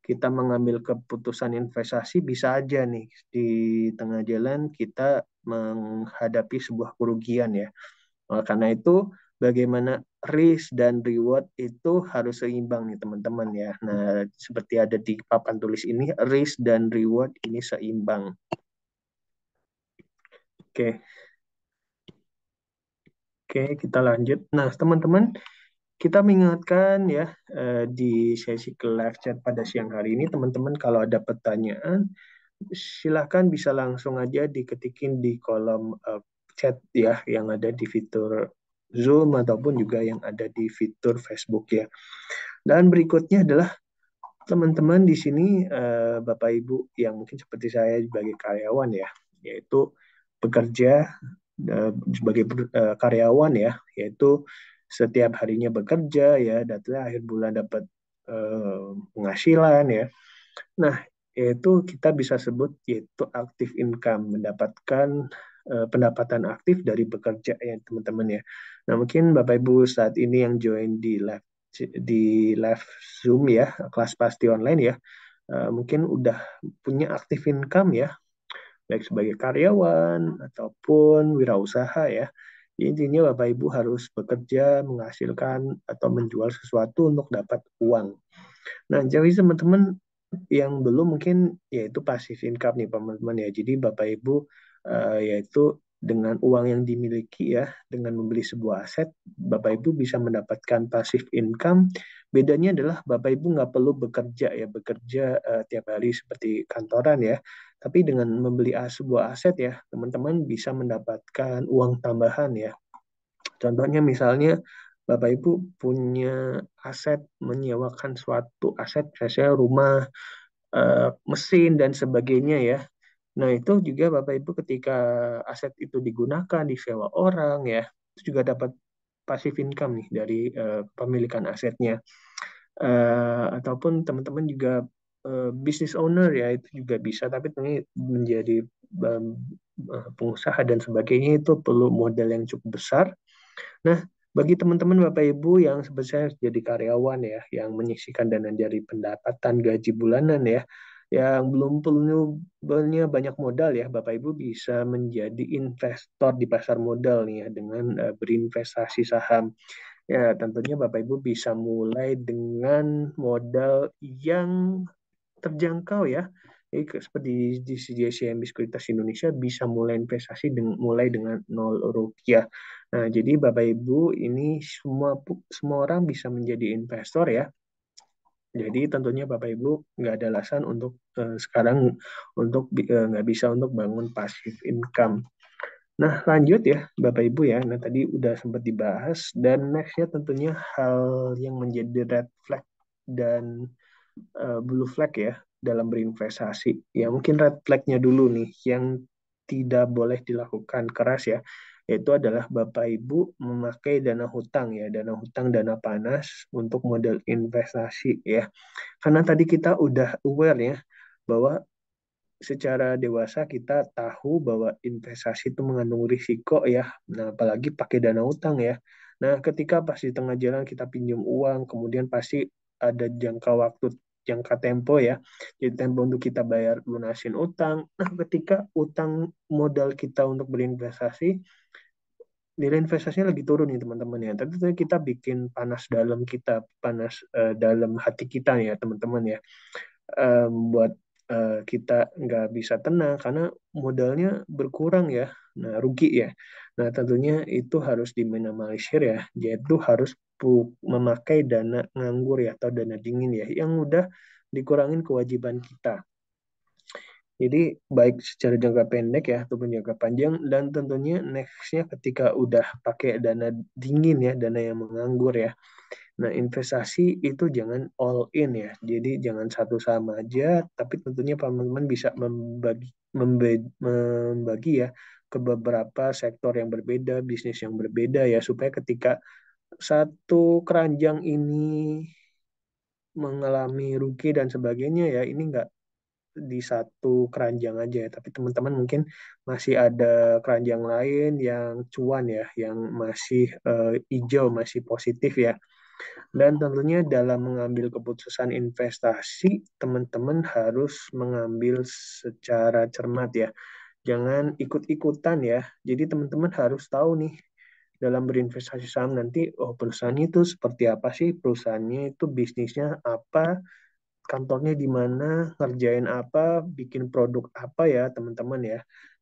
kita mengambil keputusan investasi bisa aja nih di tengah jalan kita menghadapi sebuah kerugian ya. Karena itu bagaimana risk dan reward itu harus seimbang nih teman-teman ya. Nah, seperti ada di papan tulis ini, risk dan reward ini seimbang. Oke, oke, kita lanjut. Nah, teman-teman, kita mengingatkan ya di sesi ke live chat pada siang hari ini, teman-teman kalau ada pertanyaan, silahkan bisa langsung aja diketikin di kolom chat ya yang ada di fitur Zoom ataupun juga yang ada di fitur Facebook ya. Dan berikutnya adalah teman-teman di sini Bapak Ibu yang mungkin seperti saya sebagai karyawan ya, yaitu bekerja sebagai karyawan ya, yaitu setiap harinya bekerja ya, datanya akhir bulan dapat penghasilan ya. Nah, yaitu kita bisa sebut yaitu active income, mendapatkan pendapatan aktif dari bekerja ya teman-teman ya. Nah, mungkin Bapak Ibu saat ini yang join di live Zoom ya, kelas pasti online ya, mungkin udah punya active income ya, baik sebagai karyawan ataupun wirausaha ya. Intinya Bapak Ibu harus bekerja, menghasilkan atau menjual sesuatu untuk dapat uang. Nah, jadi teman-teman yang belum mungkin yaitu passive income nih teman-teman ya. Jadi Bapak Ibu yaitu dengan uang yang dimiliki ya, dengan membeli sebuah aset, Bapak Ibu bisa mendapatkan passive income. Bedanya adalah Bapak Ibu nggak perlu bekerja ya, bekerja tiap hari seperti kantoran ya. Tapi dengan membeli sebuah aset ya, teman-teman bisa mendapatkan uang tambahan ya. Contohnya misalnya Bapak Ibu punya aset menyewakan suatu aset, misalnya rumah, mesin dan sebagainya ya. Nah, itu juga Bapak Ibu ketika aset itu digunakan, disewa orang ya, itu juga dapat passive income nih dari pemilikan asetnya. Ataupun teman-teman juga business owner ya, itu juga bisa, tapi ini menjadi pengusaha dan sebagainya itu perlu modal yang cukup besar. Nah, bagi teman-teman Bapak Ibu yang sebesar jadi karyawan ya, yang menyisihkan dana dari pendapatan gaji bulanan ya, yang belum punya banyak modal ya, Bapak Ibu bisa menjadi investor di pasar modal nih ya dengan berinvestasi saham. Ya, tentunya Bapak Ibu bisa mulai dengan modal yang terjangkau ya. Jadi seperti di CGSCMB Sekuritas Indonesia bisa mulai investasi mulai dengan 0 rupiah. Nah, jadi Bapak Ibu ini semua orang bisa menjadi investor ya. Jadi tentunya Bapak Ibu nggak ada alasan untuk sekarang untuk nggak bisa untuk bangun passive income. Nah, lanjut ya Bapak Ibu ya. Nah, tadi udah sempat dibahas dan nextnya tentunya hal yang menjadi red flag dan blue flag ya dalam berinvestasi. Ya mungkin red flagnya dulu nih yang tidak boleh dilakukan keras ya, yaitu adalah Bapak Ibu memakai dana hutang ya, dana hutang, dana panas untuk modal investasi ya. Karena tadi kita udah aware ya bahwa secara dewasa kita tahu bahwa investasi itu mengandung risiko ya. Nah, apalagi pakai dana utang ya. Nah, ketika pas di tengah jalan kita pinjam uang, kemudian pasti ada jangka waktu, jangka tempo ya. Jadi tempo untuk kita bayar lunasin utang. Nah, ketika utang modal kita untuk berinvestasi, nilai investasinya lagi turun nih teman-teman ya. Tentu kita bikin panas dalam kita, panas dalam hati kita ya teman-teman ya, buat kita nggak bisa tenang karena modalnya berkurang ya, nah rugi ya. Nah tentunya itu harus diminimalisir ya, yaitu harus memakai dana nganggur ya atau dana dingin ya, yang udah dikurangin kewajiban kita. Jadi baik secara jangka pendek ya ataupun jangka panjang, dan tentunya nextnya ketika udah pakai dana dingin ya, dana yang menganggur ya. Nah, investasi itu jangan all in ya. Jadi jangan satu sama aja, tapi tentunya teman-teman bisa membagi ya ke beberapa sektor yang berbeda, bisnis yang berbeda ya, supaya ketika satu keranjang ini mengalami rugi dan sebagainya ya, ini nggak di satu keranjang aja ya, tapi teman-teman mungkin masih ada keranjang lain yang cuan ya, yang masih hijau, masih positif ya. Dan tentunya dalam mengambil keputusan investasi, teman-teman harus mengambil secara cermat ya. Jangan ikut-ikutan ya. Jadi teman-teman harus tahu nih, dalam berinvestasi saham nanti, oh perusahaannya itu seperti apa sih, perusahaannya itu bisnisnya apa, kantornya di mana, ngerjain apa, bikin produk apa ya teman-teman ya.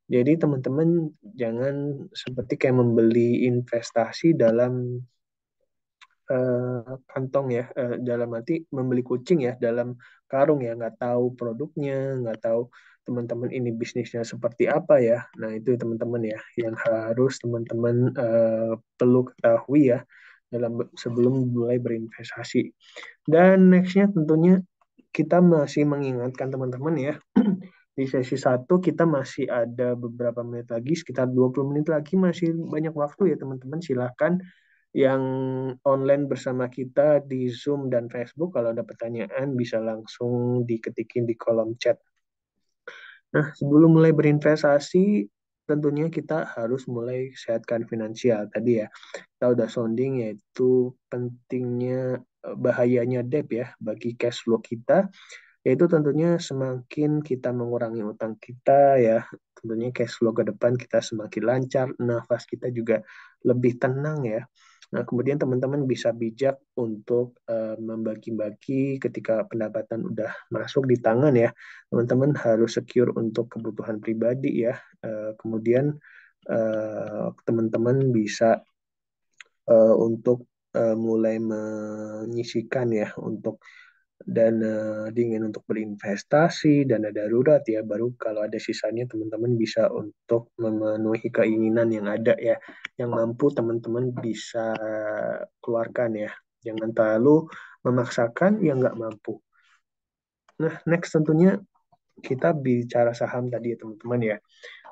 Jadi teman-teman jangan seperti kayak membeli investasi dalam kantong ya, dalam arti membeli kucing ya dalam karung ya, nggak tahu produknya, nggak tahu teman-teman ini bisnisnya seperti apa ya. Nah itu teman-teman ya yang harus teman-teman perlu ketahui ya dalam sebelum mulai berinvestasi. Dan nextnya tentunya kita masih mengingatkan teman-teman ya, di sesi satu kita masih ada beberapa menit lagi, sekitar 20 menit lagi, masih banyak waktu ya teman-teman. Silakan yang online bersama kita di Zoom dan Facebook, kalau ada pertanyaan bisa langsung diketikin di kolom chat. Nah, sebelum mulai berinvestasi, tentunya kita harus mulai sehatkan finansial. Tadi ya, kita udah sounding yaitu pentingnya bahayanya debt ya bagi cash flow kita, yaitu tentunya semakin kita mengurangi utang kita ya, tentunya cash flow ke depan kita semakin lancar, nafas kita juga lebih tenang ya. Nah, kemudian teman-teman bisa bijak untuk membagi-bagi ketika pendapatan udah masuk di tangan ya. Teman-teman harus secure untuk kebutuhan pribadi ya. Kemudian teman-teman bisa untuk mulai menyisikan ya untuk dana dingin untuk berinvestasi, dana darurat ya. Baru kalau ada sisanya teman-teman bisa untuk memenuhi keinginan yang ada ya, yang mampu teman-teman bisa keluarkan ya. Jangan terlalu memaksakan yang nggak mampu. Nah, next tentunya kita bicara saham tadi ya teman-teman ya.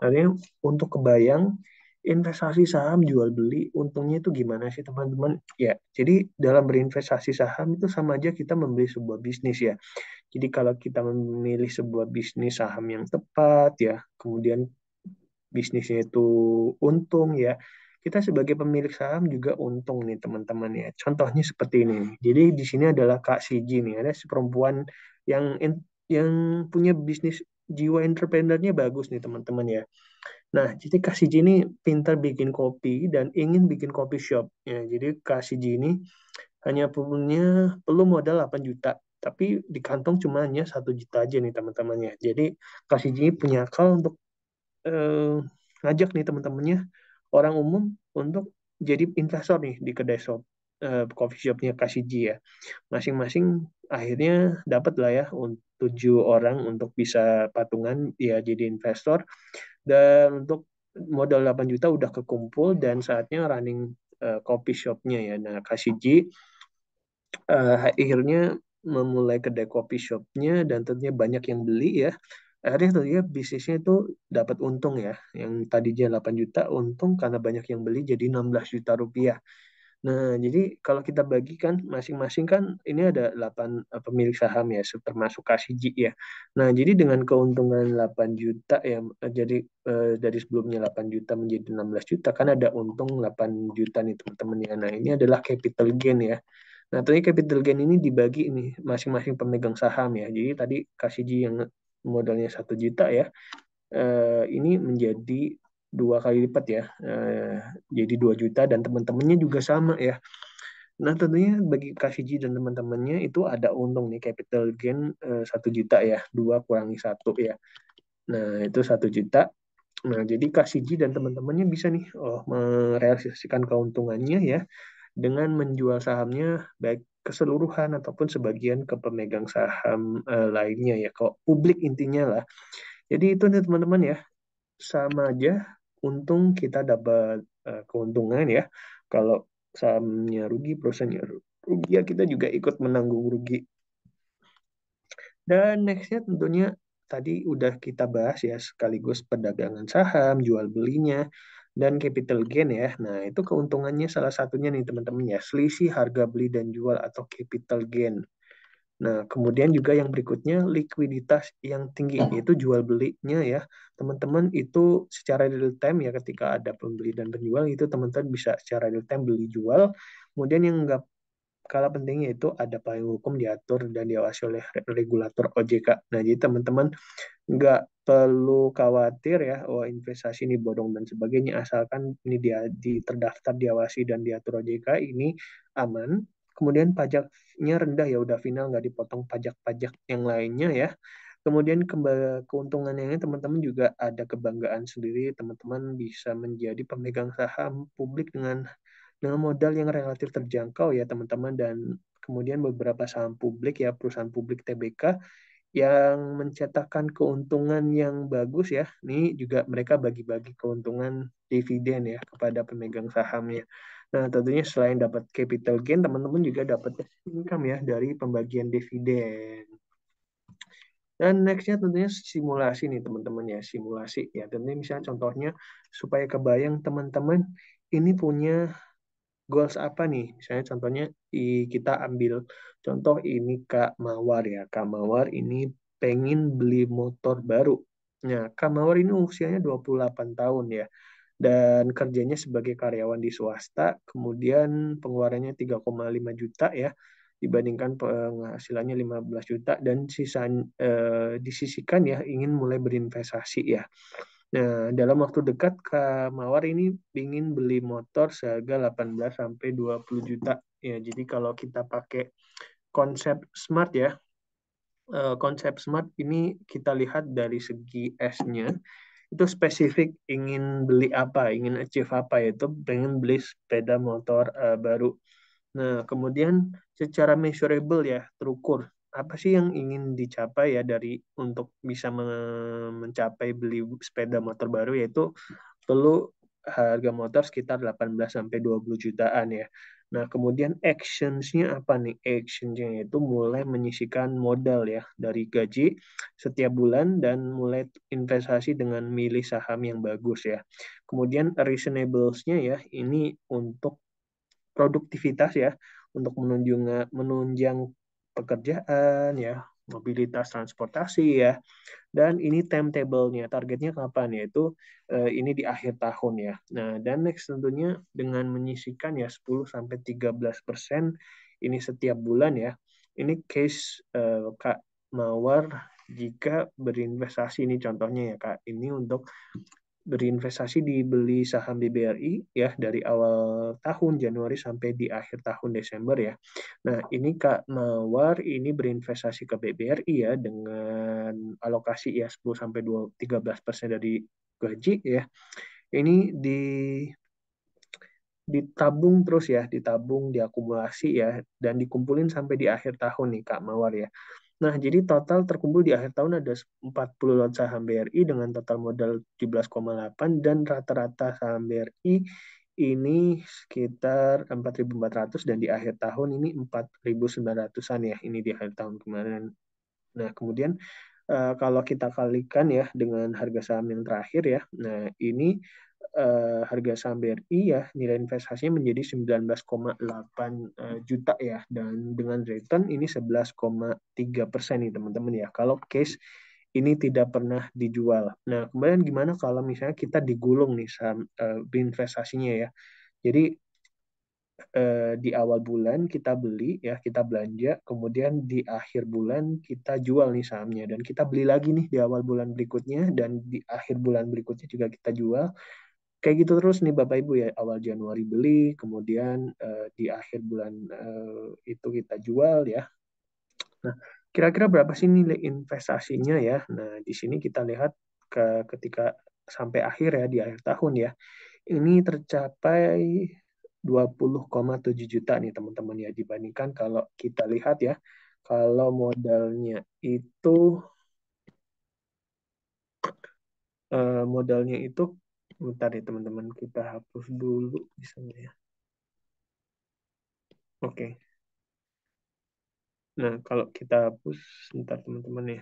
Artinya untuk kebayang investasi saham jual beli untungnya itu gimana sih teman-teman? Ya, jadi dalam berinvestasi saham itu sama aja kita membeli sebuah bisnis ya. Jadi kalau kita memilih sebuah bisnis saham yang tepat ya, kemudian bisnisnya itu untung ya, kita sebagai pemilik saham juga untung nih teman-teman ya. Contohnya seperti ini nih. Jadi di sini adalah Kak Siji nih, ada si perempuan yang yang punya bisnis, jiwa entrepreneurnya bagus nih teman-teman ya. Nah, jadi Kak Siji ini pintar bikin kopi dan ingin bikin kopi shop. Ya, jadi Kak Siji ini hanya perlu modal 8 juta, tapi di kantong cuma hanya 1 juta aja nih teman-temannya. Jadi Kak Siji ini punya akal untuk eh, ngajak nih teman-temannya orang umum untuk jadi investor nih di kedai shop, coffee shopnya Kak Siji ya. Masing-masing akhirnya dapat lah ya 7 orang untuk bisa patungan ya jadi investor, dan untuk modal 8 juta udah kekumpul dan saatnya running coffee shopnya ya. Nah, Kasiji akhirnya memulai kedai kopi shopnya dan tentunya banyak yang beli ya. Akhirnya tentunya bisnisnya itu dapat untung ya. Yang tadinya 8 juta untung karena banyak yang beli jadi 16 juta rupiah. Nah, jadi kalau kita bagikan masing-masing kan ini ada 8 pemilik saham ya, termasuk Kasiji ya. Nah, jadi dengan keuntungan 8 juta ya, jadi dari sebelumnya 8 juta menjadi 16 juta, kan ada untung 8 juta nih teman-teman ya. Nah, ini adalah capital gain ya. Nah, tadi capital gain ini dibagi ini masing-masing pemegang saham ya. Jadi tadi Kasiji yang modalnya 1 juta ya, ini menjadi 2 kali lipat ya, jadi 2 juta dan teman-temannya juga sama ya. Nah tentunya bagi KCG dan teman-temannya itu ada untung nih, capital gain 1 juta ya, 2 kurangi 1 ya. Nah itu 1 juta. Nah jadi KCG dan teman-temannya bisa nih merealisasikan keuntungannya ya dengan menjual sahamnya baik keseluruhan ataupun sebagian ke pemegang saham lainnya ya, kok publik intinya lah. Jadi itu nih teman-teman ya, sama aja untung kita dapat keuntungan ya. Kalau sahamnya rugi, perusahaannya rugi ya kita juga ikut menanggung rugi. Dan nextnya tentunya tadi udah kita bahas ya sekaligus perdagangan saham, jual belinya, dan capital gain ya. Nah itu keuntungannya salah satunya nih teman-teman ya, selisih harga beli dan jual atau capital gain. Nah, kemudian juga yang berikutnya likuiditas yang tinggi, itu jual belinya ya. Teman-teman itu secara real time ya, ketika ada pembeli dan penjual itu teman-teman bisa secara real time beli jual. Kemudian yang nggak kalah pentingnya itu ada payung hukum diatur dan diawasi oleh regulator OJK. Nah, jadi teman-teman nggak perlu khawatir ya, oh investasi ini bodong dan sebagainya, asalkan ini dia terdaftar, diawasi dan diatur OJK ini aman. Kemudian pajaknya rendah ya udah final nggak dipotong pajak-pajak yang lainnya ya. Kemudian keuntungannya ini teman-teman juga ada kebanggaan sendiri, teman-teman bisa menjadi pemegang saham publik dengan modal yang relatif terjangkau ya teman-teman, dan kemudian beberapa saham publik ya perusahaan publik TBK yang mencetakkan keuntungan yang bagus ya. Ini juga mereka bagi-bagi keuntungan dividen ya kepada pemegang sahamnya. Nah, tentunya selain dapat capital gain, teman-teman juga dapat income ya dari pembagian dividen. Dan nextnya tentunya simulasi nih teman-teman ya, simulasi ya. Tentunya misalnya contohnya supaya kebayang teman-teman ini punya goals apa nih? Misalnya contohnya kita ambil contoh ini Kak Mawar ya. Kak Mawar ini pengen beli motor baru. Nah, Kak Mawar ini usianya 28 tahun ya. Dan kerjanya sebagai karyawan di swasta, kemudian pengeluarannya 3,5 juta ya, dibandingkan penghasilannya 15 juta, dan sisa disisikan ya ingin mulai berinvestasi ya. Nah, dalam waktu dekat Kak Mawar ini ingin beli motor seharga 18 sampai 20 juta. Ya, jadi kalau kita pakai konsep smart ya, konsep smart ini kita lihat dari segi S-nya, itu spesifik ingin beli apa, ingin achieve apa, yaitu pengen beli sepeda motor baru. Nah, kemudian secara measurable ya, terukur. Apa sih yang ingin dicapai ya dari untuk bisa mencapai beli sepeda motor baru, yaitu perlu harga motor sekitar 18 sampai 20 jutaan ya. Nah, kemudian actions-nya apa nih? Actions-nya itu mulai menyisihkan modal ya dari gaji setiap bulan dan mulai investasi dengan milih saham yang bagus ya. Kemudian reasonables-nya ya, ini untuk produktivitas ya, untuk menunjang pekerjaan ya, mobilitas transportasi ya, dan ini timetable-nya, targetnya kapan, yaitu ini di akhir tahun ya. Nah, dan next tentunya dengan menyisihkan ya 10 sampai 13% ini setiap bulan ya. Ini case Kak Mawar jika berinvestasi, ini contohnya ya Kak. Ini untuk berinvestasi di beli saham di BRI ya dari awal tahun Januari sampai di akhir tahun Desember ya. Nah, ini Kak Mawar ini berinvestasi ke BRI ya dengan alokasi ya 10 sampai 13% dari gaji ya. Ini ditabung terus ya, ditabung, diakumulasi ya, dan dikumpulin sampai di akhir tahun nih Kak Mawar ya. Nah, jadi total terkumpul di akhir tahun ada 40 lot saham BRI dengan total modal 17,8, dan rata-rata saham BRI ini sekitar 4.400, dan di akhir tahun ini 4.900-an ya, ini di akhir tahun kemarin. Nah, kemudian kalau kita kalikan ya dengan harga saham yang terakhir ya, nah ini harga saham BRI ya nilai investasinya menjadi 19,8 juta ya, dan dengan return ini 11,3% nih teman-teman ya kalau case ini tidak pernah dijual. Nah, kemudian gimana kalau misalnya kita digulung nih saham investasinya ya. Jadi di awal bulan kita beli ya, kita belanja, kemudian di akhir bulan kita jual nih sahamnya, dan kita beli lagi nih di awal bulan berikutnya, dan di akhir bulan berikutnya juga kita jual. Kayak gitu terus nih Bapak Ibu ya, awal Januari beli, kemudian di akhir bulan itu kita jual ya. Nah, kira-kira berapa sih nilai investasinya ya? Nah, di sini kita lihat ketika sampai akhir ya, di akhir tahun ya, ini tercapai 20,7 juta nih teman-teman ya, dibandingkan kalau kita lihat ya, kalau modalnya itu bentar ya teman-teman, kita hapus dulu bisa nggak ya? Oke. Nah, kalau kita hapus bentar teman-teman ya.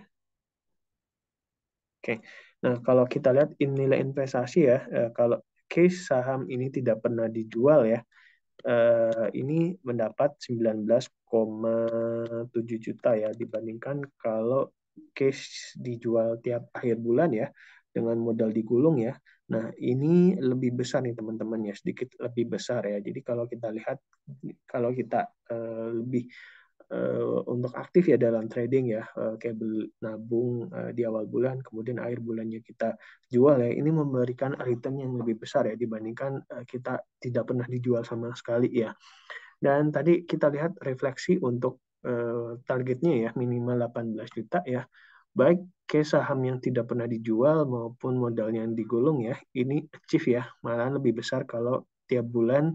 Oke. Nah, kalau kita lihat nilai investasi ya, kalau case saham ini tidak pernah dijual ya, ini mendapat 19,7 juta ya, dibandingkan kalau case dijual tiap akhir bulan ya dengan modal digulung ya. Nah, ini lebih besar nih teman-teman ya, sedikit lebih besar ya. Jadi kalau kita lihat, kalau kita lebih untuk aktif ya dalam trading ya, kayak nabung di awal bulan, kemudian akhir bulannya kita jual ya, ini memberikan return yang lebih besar ya dibandingkan kita tidak pernah dijual sama sekali ya. Dan tadi kita lihat refleksi untuk targetnya ya minimal 18 juta ya. Baik ke saham yang tidak pernah dijual maupun modalnya yang digulung ya, ini achieve ya, malah lebih besar kalau tiap bulan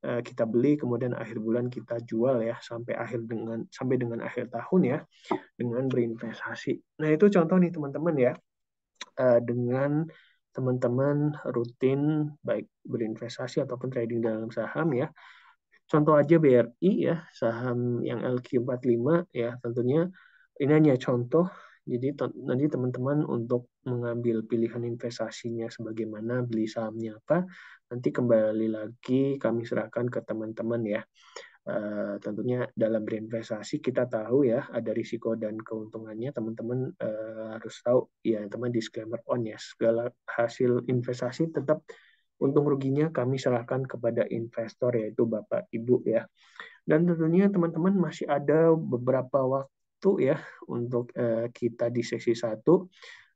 kita beli kemudian akhir bulan kita jual ya sampai dengan akhir tahun ya dengan berinvestasi. Nah, itu contoh nih teman-teman ya, dengan teman-teman rutin baik berinvestasi ataupun trading dalam saham ya. Contoh aja BRI ya, saham yang LQ45 ya, tentunya ini hanya contoh. Jadi nanti teman-teman untuk mengambil pilihan investasinya sebagaimana, beli sahamnya apa, nanti kembali lagi kami serahkan ke teman-teman ya. Tentunya dalam berinvestasi kita tahu ya ada risiko dan keuntungannya, teman-teman harus tahu ya, teman disclaimer on ya, segala hasil investasi tetap untung ruginya kami serahkan kepada investor yaitu Bapak Ibu ya. Dan tentunya teman-teman masih ada beberapa waktu ya untuk kita di sesi satu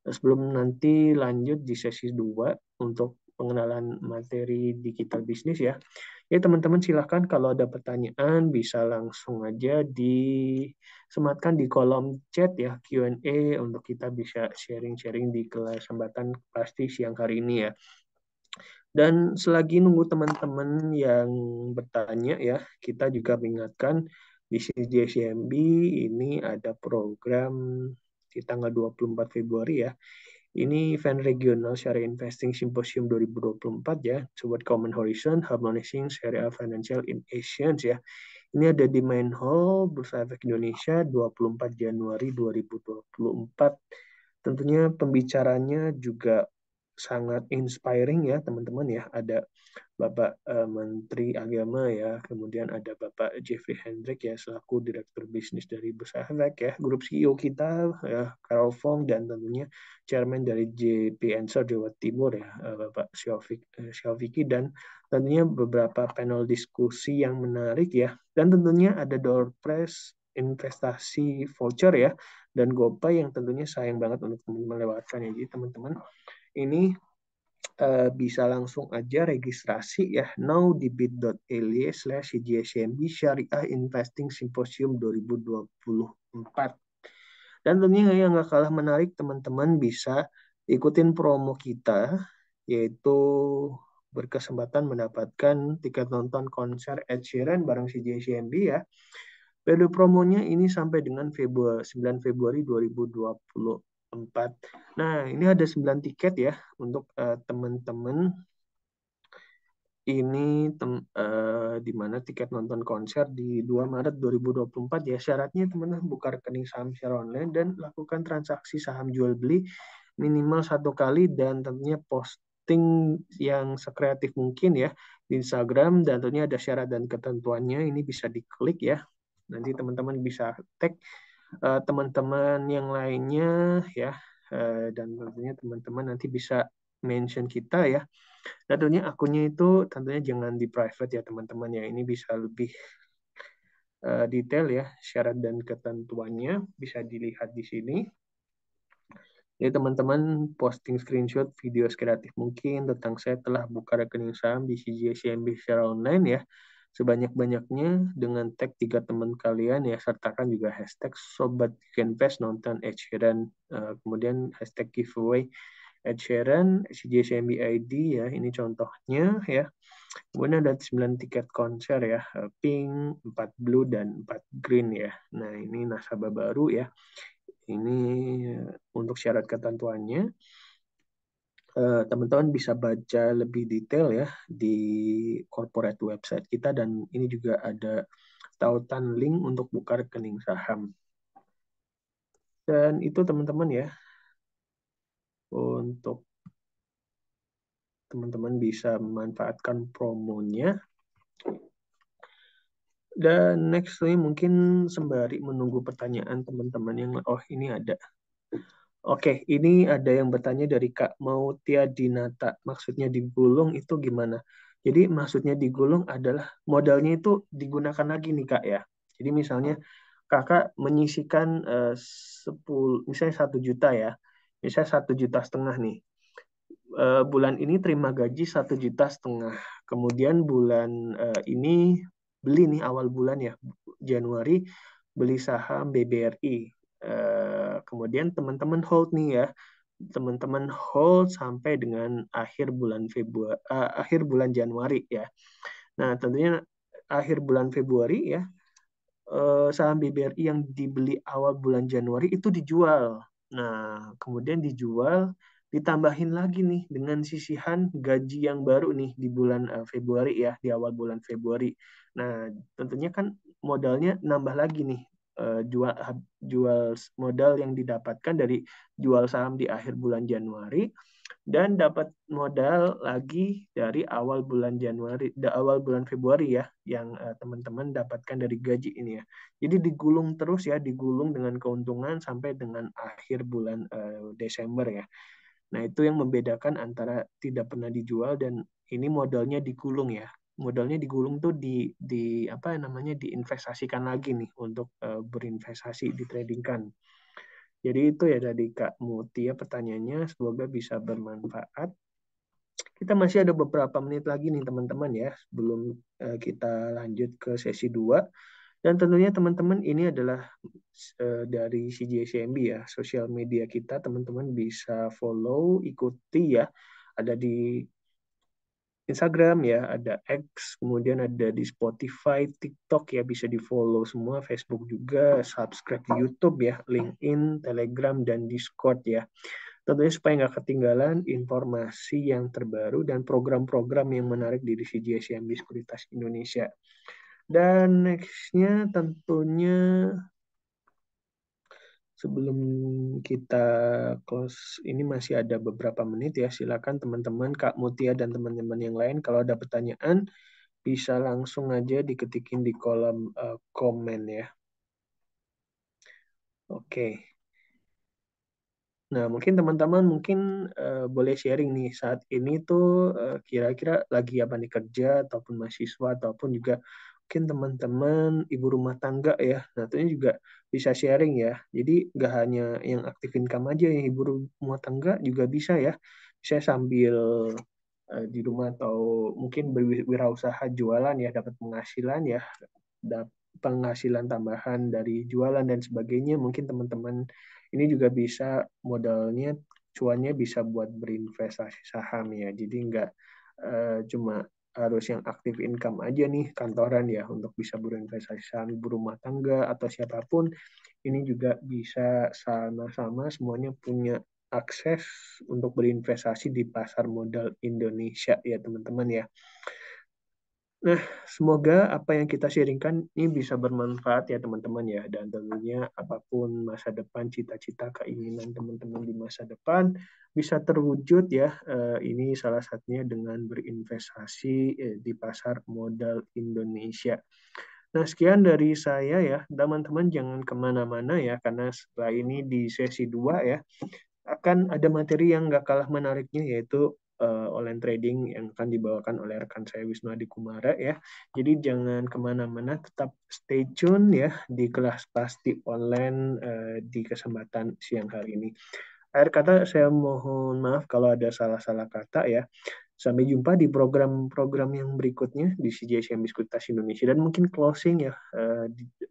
sebelum nanti lanjut di sesi 2 untuk pengenalan materi digital bisnis ya. Ya teman-teman silahkan kalau ada pertanyaan bisa langsung aja disematkan di kolom chat ya, Q&A, untuk kita bisa sharing-sharing di kesempatan pasti siang hari ini ya. Dan selagi nunggu teman-teman yang bertanya ya, kita juga mengingatkan di CJCMB ini ada program di tanggal 24 Februari ya. Ini event regional Syariah Investing Symposium 2024 ya, Toward Common Horizon, Harmonizing Syariah Financial in Asia ya. Ini ada di Main Hall Bursa Efek Indonesia 24 Januari 2024. Tentunya pembicaranya juga sangat inspiring ya teman-teman ya. Ada Bapak Menteri Agama ya, kemudian ada Bapak Jeffrey Hendrik ya selaku Direktur Bisnis dari Bursa Efek ya, Grup CEO kita ya Carol Fong, dan tentunya Chairman dari JP Answer Jawa Timur ya Bapak Syafiqi, dan tentunya beberapa panel diskusi yang menarik ya, dan tentunya ada door prize investasi voucher ya dan GoPay yang tentunya sayang banget untuk teman-teman lewatkan ya. Jadi teman-teman ini bisa langsung aja registrasi ya now di bit.ly/CGSMB Syariah Investing Symposium 2024. Dan tentunya yang nggak kalah menarik, teman-teman bisa ikutin promo kita, yaitu berkesempatan mendapatkan tiket nonton konser Ed Sheeran bareng CJCMB ya. Periode promonya ini sampai dengan 9 Februari 2024. Nah, ini ada 9 tiket ya untuk teman-teman. Ini di mana tiket nonton konser di 2 Maret 2024 ya. Syaratnya teman-teman buka rekening saham secara online dan lakukan transaksi saham jual beli minimal 1 kali, dan tentunya posting yang sekreatif mungkin ya di Instagram, dan tentunya ada syarat dan ketentuannya, ini bisa diklik ya. Nanti teman-teman bisa tag teman-teman yang lainnya ya, dan tentunya teman-teman nanti bisa mention kita ya. Dan tentunya akunnya itu tentunya jangan di private ya teman-teman ya, ini bisa lebih detail ya syarat dan ketentuannya bisa dilihat di sini. Jadi teman-teman posting screenshot video kreatif mungkin tentang saya telah buka rekening saham di CGSCMB secara online ya, sebanyak-banyaknya dengan tag 3 teman kalian ya, sertakan juga hashtag Sobat Invest nonton Ed Sheeran, kemudian hashtag giveaway Ed Sheeran, CJCMB ID ya, ini contohnya ya. Kemudian ada 9 tiket konser ya, pink, 4 blue, dan 4 green ya. Nah, ini nasabah baru ya. Ini untuk syarat ketentuannya. Teman-teman bisa baca lebih detail ya di corporate website kita, dan ini juga ada tautan link untuk buka rekening saham. Dan itu teman-teman ya, untuk teman-teman bisa memanfaatkan promonya. Dan next ini mungkin sembari menunggu pertanyaan teman-teman yang ini ada. Oke, ini ada yang bertanya dari Kak Mautia Dinata. Maksudnya digulung itu gimana? Jadi maksudnya digulung adalah modalnya itu digunakan lagi nih Kak ya. Jadi misalnya kakak menyisikan 10, misalnya 1 juta ya, misalnya 1,5 juta nih. Bulan ini terima gaji 1,5 juta. Kemudian bulan ini beli nih awal bulan ya, Januari beli saham BBRI. Kemudian teman-teman hold nih ya, teman-teman hold sampai dengan akhir bulan Januari ya. Nah, tentunya akhir bulan Februari ya, saham BBRI yang dibeli awal bulan Januari itu dijual. Nah, kemudian dijual, ditambahin lagi nih dengan sisihan gaji yang baru nih di bulan Februari ya, di awal bulan Februari. Nah, tentunya kan modalnya nambah lagi nih, jual jual modal yang didapatkan dari jual saham di akhir bulan Januari dan dapat modal lagi dari awal bulan Februari ya, yang teman-teman dapatkan dari gaji ini ya. Jadi digulung terus ya, digulung dengan keuntungan sampai dengan akhir bulan Desember ya. Nah, itu yang membedakan antara tidak pernah dijual dan ini modalnya digulung ya. Modalnya digulung tuh di apa namanya, diinvestasikan lagi nih untuk berinvestasi, ditradingkan. Jadi itu ya tadi Kak Mutia pertanyaannya, semoga bisa bermanfaat. Kita masih ada beberapa menit lagi nih teman-teman ya, sebelum kita lanjut ke sesi 2. Dan tentunya teman-teman ini adalah dari CGSCMB ya, sosial media kita, teman-teman bisa follow, ikuti ya. Ada di Instagram ya, ada X, kemudian ada di Spotify, TikTok ya, bisa di-follow semua, Facebook juga, subscribe di YouTube ya, LinkedIn, Telegram, dan Discord ya. Tentunya supaya nggak ketinggalan informasi yang terbaru dan program-program yang menarik di CGSCMB Sekuritas Indonesia. Dan next-nya tentunya sebelum kita close ini masih ada beberapa menit ya. Silakan teman-teman Kak Mutia dan teman-teman yang lain kalau ada pertanyaan bisa langsung aja diketikin di kolom komen ya. Oke. Nah, mungkin teman-teman boleh sharing nih saat ini tuh kira-kira lagi apa nih, kerja ataupun mahasiswa ataupun juga mungkin teman-teman ibu rumah tangga ya. Nah, tentunya juga bisa sharing ya. Jadi nggak hanya yang aktif income aja, yang ibu rumah tangga juga bisa ya. Bisa sambil di rumah atau mungkin berwirausaha jualan ya, dapat penghasilan ya, penghasilan tambahan dari jualan dan sebagainya. Mungkin teman-teman ini juga bisa modalnya, cuannya bisa buat berinvestasi saham ya. Jadi nggak cuma harus yang aktif income aja nih kantoran ya untuk bisa berinvestasi saham, ibu rumah tangga atau siapapun ini juga bisa sama-sama semuanya punya akses untuk berinvestasi di pasar modal Indonesia ya teman-teman ya. Nah, semoga apa yang kita sharingkan ini bisa bermanfaat ya teman-teman ya. Dan tentunya apapun masa depan, cita-cita, keinginan teman-teman di masa depan bisa terwujud ya. Ini salah satunya dengan berinvestasi di pasar modal Indonesia. Nah, sekian dari saya ya. Teman-teman jangan kemana-mana ya, karena setelah ini di sesi 2 ya, akan ada materi yang nggak kalah menariknya, yaitu online trading yang akan dibawakan oleh rekan saya Wisnu Adi Kumara ya. Jadi jangan kemana-mana, tetap stay tune ya di kelas pasti online di kesempatan siang hari ini. Akhir kata saya mohon maaf kalau ada salah-salah kata ya. Sampai jumpa di program-program yang berikutnya di CJSM Sekuritas Indonesia, dan mungkin closing ya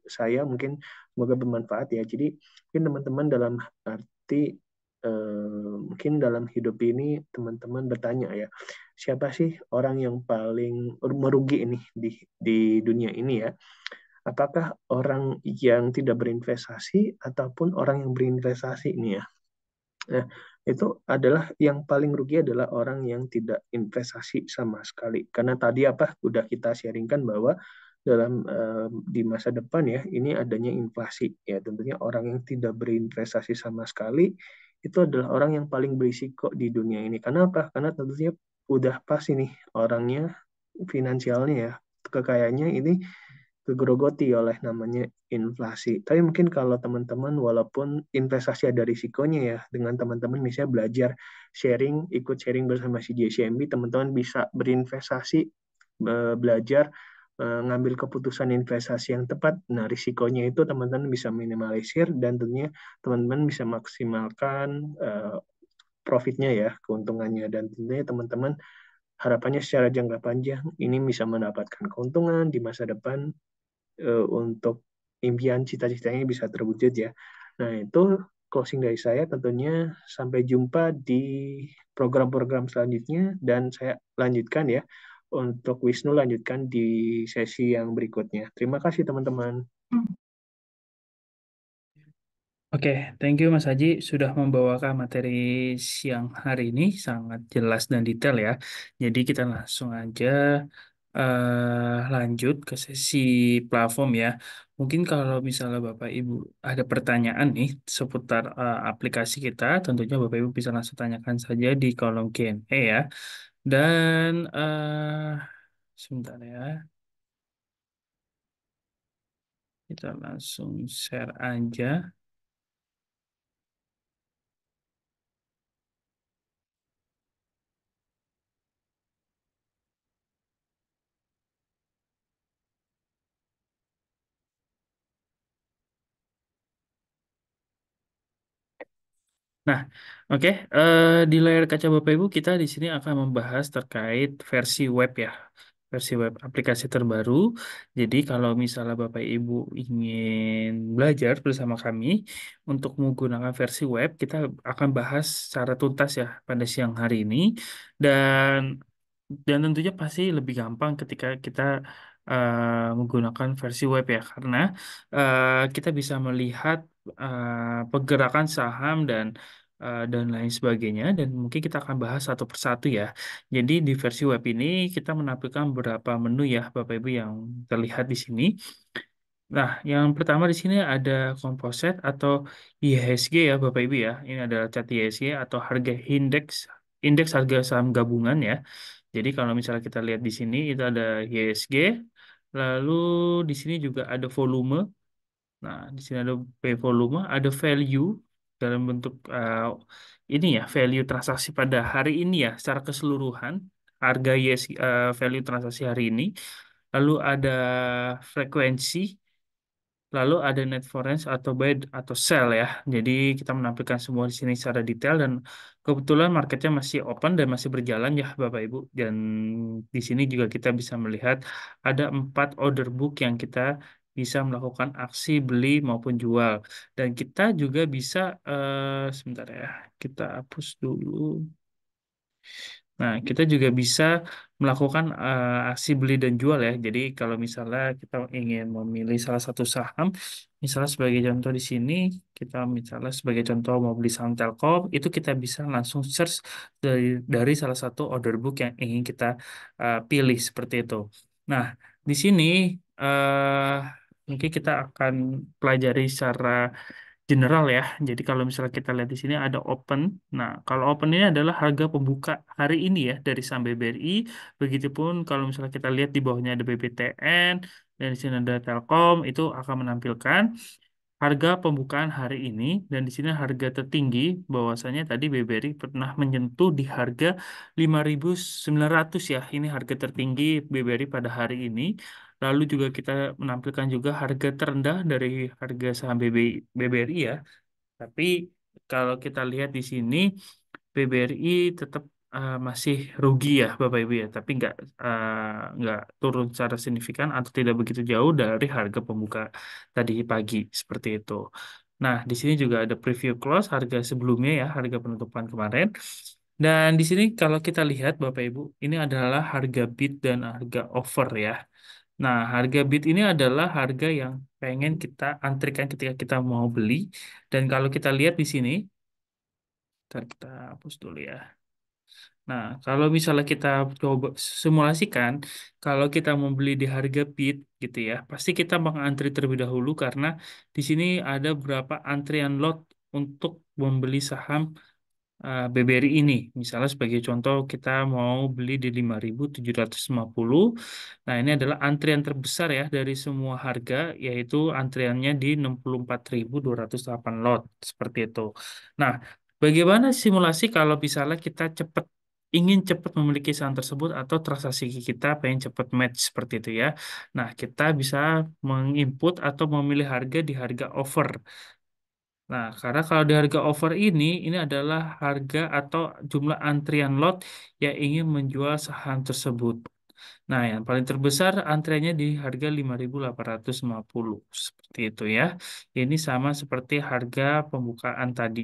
saya mungkin semoga bermanfaat ya. Jadi mungkin teman-teman dalam arti mungkin dalam hidup ini teman-teman bertanya ya, siapa sih orang yang paling merugi ini di dunia ini ya? Apakah orang yang tidak berinvestasi ataupun orang yang berinvestasi ini ya? Nah, itu adalah yang paling rugi adalah orang yang tidak investasi sama sekali. Karena tadi apa udah kita sharingkan bahwa dalam di masa depan ya ini adanya inflasi ya, tentunya orang yang tidak berinvestasi sama sekali itu adalah orang yang paling berisiko di dunia ini. Karena apa? Karena tentunya udah pasti nih orangnya finansialnya ya, kekayaannya ini kegerogoti oleh namanya inflasi. Tapi mungkin kalau teman-teman walaupun investasi ada risikonya ya, dengan teman-teman misalnya belajar sharing, ikut sharing bersama si JCMB, teman-teman bisa berinvestasi, belajar ngambil keputusan investasi yang tepat. Nah, risikonya itu teman-teman bisa minimalisir dan tentunya teman-teman bisa maksimalkan profitnya ya, keuntungannya. Dan tentunya teman-teman harapannya secara jangka panjang ini bisa mendapatkan keuntungan di masa depan untuk impian cita-citanya bisa terwujud ya. Nah, itu closing dari saya tentunya sampai jumpa di program-program selanjutnya dan saya lanjutkan ya untuk Wisnu lanjutkan di sesi yang berikutnya. Terima kasih teman-teman. Oke, thank you Mas Haji sudah membawakan materi siang hari ini sangat jelas dan detail ya. Jadi kita langsung aja lanjut ke sesi platform ya. Mungkin kalau misalnya Bapak Ibu ada pertanyaan nih seputar aplikasi kita, tentunya Bapak Ibu bisa langsung tanyakan saja di kolom Q&A ya. Dan sebentar ya, kita langsung share aja. Nah, oke, di layar kaca Bapak Ibu kita di sini akan membahas terkait versi web ya, versi web aplikasi terbaru. Jadi kalau misalnya Bapak Ibu ingin belajar bersama kami untuk menggunakan versi web, kita akan bahas secara tuntas ya pada siang hari ini. Dan dan tentunya pasti lebih gampang ketika kita menggunakan versi web ya, karena kita bisa melihat pergerakan saham dan lain sebagainya, dan mungkin kita akan bahas satu persatu ya. Jadi di versi web ini kita menampilkan beberapa menu ya Bapak Ibu yang terlihat di sini. Nah, yang pertama di sini ada composite atau IHSG ya Bapak Ibu ya. Ini adalah chart IHSG atau harga indeks indeks harga saham gabungan ya. Jadi kalau misalnya kita lihat di sini itu ada IHSG, lalu di sini juga ada volume. Nah, di sini ada volume, ada value dalam bentuk ini ya, value transaksi pada hari ini ya, secara keseluruhan, harga yes, value transaksi hari ini. Lalu ada frekuensi, lalu ada net foreign atau buy atau sell ya. Jadi kita menampilkan semua di sini secara detail dan kebetulan marketnya masih open dan masih berjalan ya Bapak Ibu. Dan di sini juga kita bisa melihat ada 4 order book yang kita bisa melakukan aksi beli maupun jual. Dan kita juga bisa sebentar ya, kita hapus dulu. Nah, kita juga bisa melakukan aksi beli dan jual ya. Jadi kalau misalnya kita ingin memilih salah satu saham, misalnya sebagai contoh di sini, kita misalnya sebagai contoh mau beli saham Telkom, itu kita bisa langsung search dari salah satu order book yang ingin kita pilih seperti itu. Nah, di sini mungkin kita akan pelajari secara general ya. Jadi kalau misalnya kita lihat di sini ada open. Nah, kalau open ini adalah harga pembuka hari ini ya dari saham BBRI. Begitupun kalau misalnya kita lihat di bawahnya ada BBTN dan di sini ada Telkom, itu akan menampilkan harga pembukaan hari ini, dan di sini harga tertinggi bahwasanya tadi BBRI pernah menyentuh di harga 5.900 ya. Ini harga tertinggi BBRI pada hari ini. Lalu juga kita menampilkan juga harga terendah dari harga saham BBRI ya. Tapi kalau kita lihat di sini BBRI tetap masih rugi ya Bapak Ibu ya, tapi nggak turun secara signifikan atau tidak begitu jauh dari harga pembuka tadi pagi seperti itu. Nah, di sini juga ada preview close harga sebelumnya ya, harga penutupan kemarin. Dan di sini kalau kita lihat Bapak Ibu, ini adalah harga bid dan harga offer ya. Nah, harga bid ini adalah harga yang pengen kita antrikan ketika kita mau beli. Dan kalau kita lihat di sini, ntar kita hapus dulu ya. Nah, kalau misalnya kita coba simulasikan, kalau kita membeli di harga bid gitu ya, pasti kita mengantri terlebih dahulu karena di sini ada beberapa antrian lot untuk membeli saham BBRI ini. Misalnya sebagai contoh kita mau beli di 5.750. Nah, ini adalah antrian terbesar ya dari semua harga, yaitu antriannya di 64.208 lot seperti itu. Nah, bagaimana simulasi kalau misalnya kita cepat ingin cepat memiliki saham tersebut atau transaksi kita pengen cepat match seperti itu ya. Nah, kita bisa menginput atau memilih harga di harga offer. Nah, karena kalau di harga offer ini adalah harga atau jumlah antrian lot yang ingin menjual saham tersebut. Nah, yang paling terbesar antriannya di harga 5.850 seperti itu ya. Ini sama seperti harga pembukaan tadi.